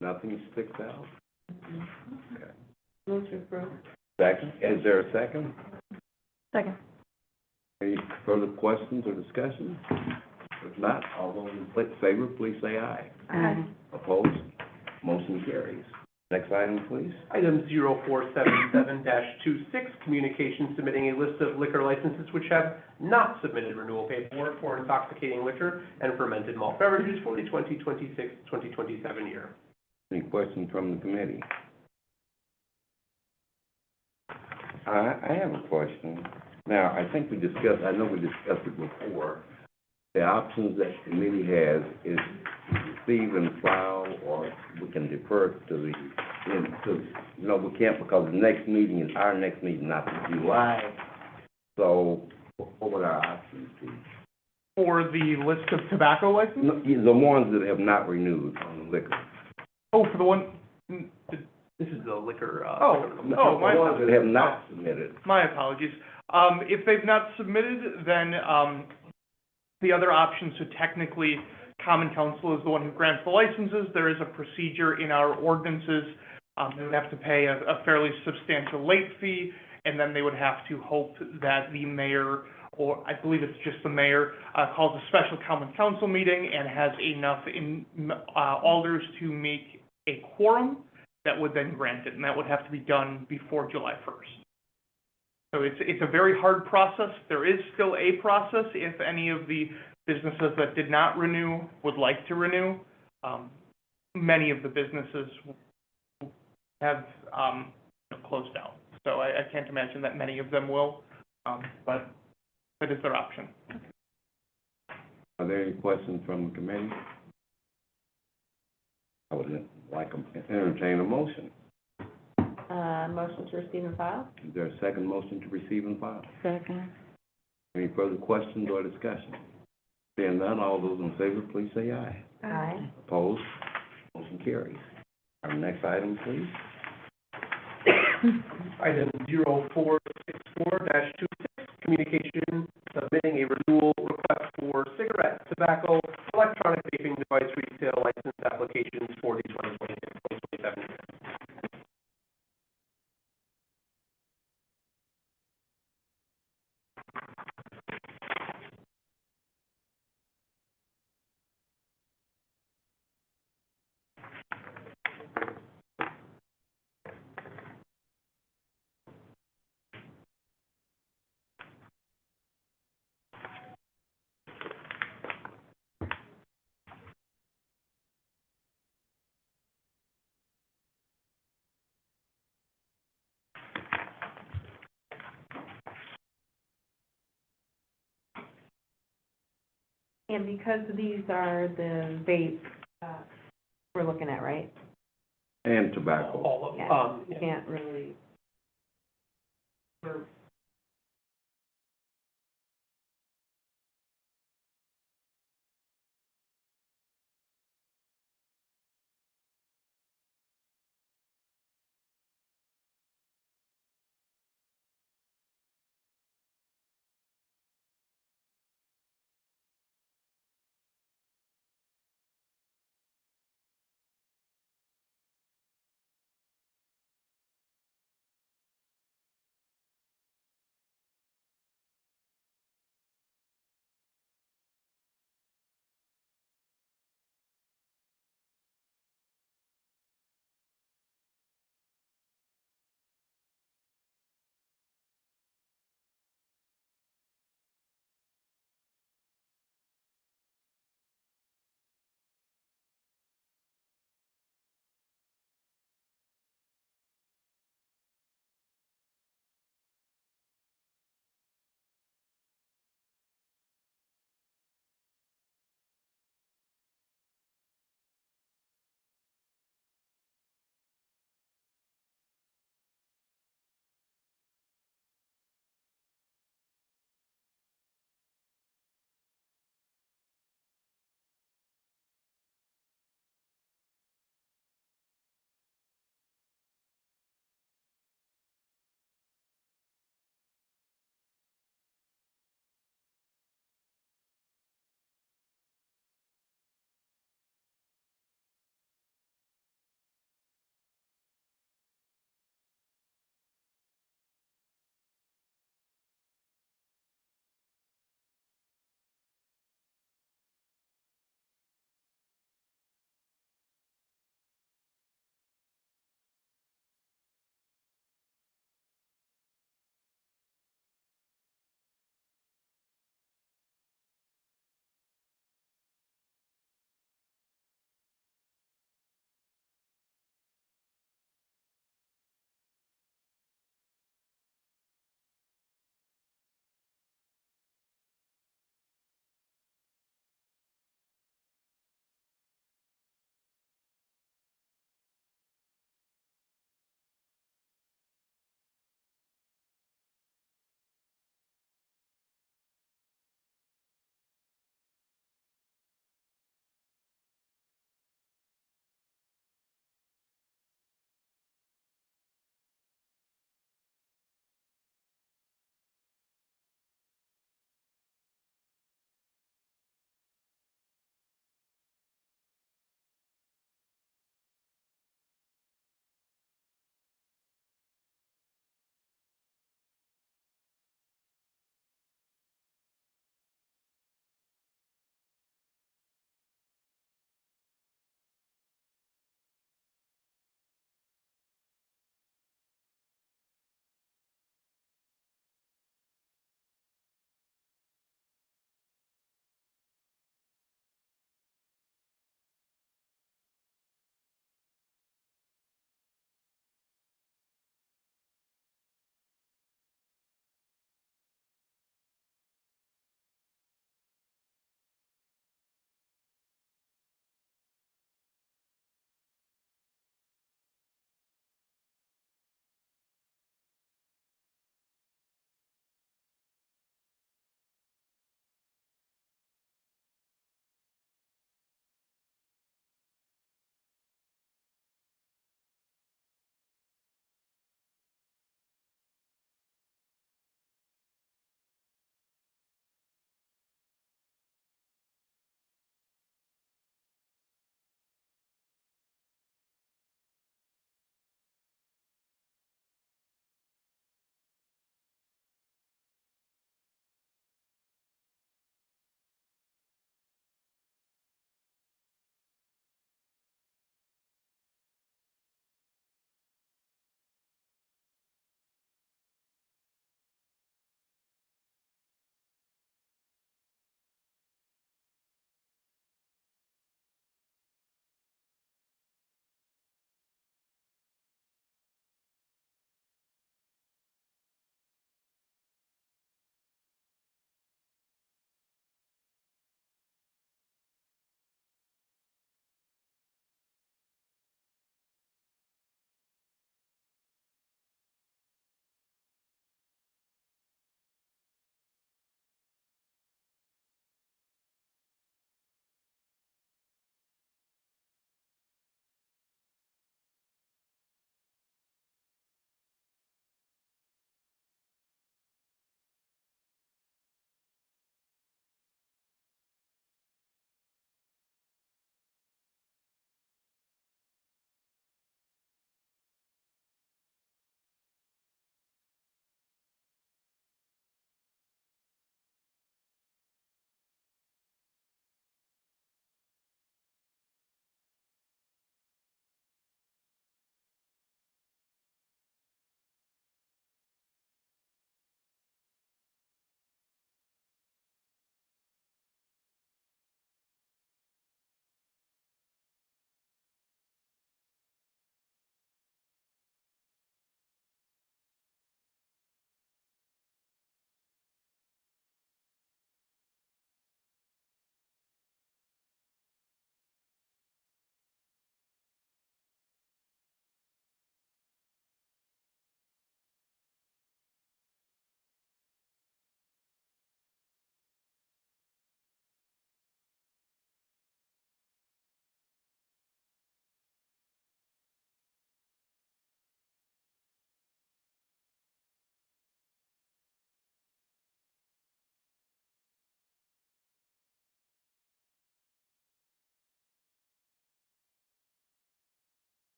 Nothing sticks out? Okay. Move to approve. Second, is there a second? Second. Any further questions or discussion? If not, all those in favor, please say aye. Aye. Opposed? Motion carries. Next item, please. Item 0477-26, communication submitting a list of liquor licenses which have not submitted renewal paperwork for intoxicating liquor and fermented malt beverages for the 2026-2027 year. Any questions from the committee? I have a question. Now, I think I know we discussed it before. The options that the committee has is receive and file, or we can defer it to we can't, because our next meeting, not in July. So what would our options be? For the list of tobacco licenses? No, the ones that have not renewed on the liquor. Oh, for the one, This is the liquor, my The ones that have not submitted. My apologies. If they've not submitted, then, the other option, so technically, Common Council is the one who grants the licenses. There is a procedure in our ordinances. They would have to pay a fairly substantial late fee, and then they would have to hope that the mayor, or I believe it's just the mayor, calls a special Common Council meeting and has enough alders to make a quorum that would then grant it, and that would have to be done before July 1st. So it's a very hard process. There is still a process if any of the businesses that did not renew would like to renew. Many of the businesses have closed out, so I can't imagine that many of them will, but that is their option. Are there any questions from the committee? I would like to entertain a motion. Motion to receive and file? Is there a second motion to receive and file? Second. Any further questions or discussion? Seeing none, all those in favor, please say aye. Aye. Opposed? Motion carries. Our next item, please. Item 0464-26, communication submitting a renewal request for cigarette, tobacco, electronic vaping device retail license applications for the 2026-2027 year. And because these are the vapes, we're looking at, right? And tobacco. All of, Yeah, you can't really, we're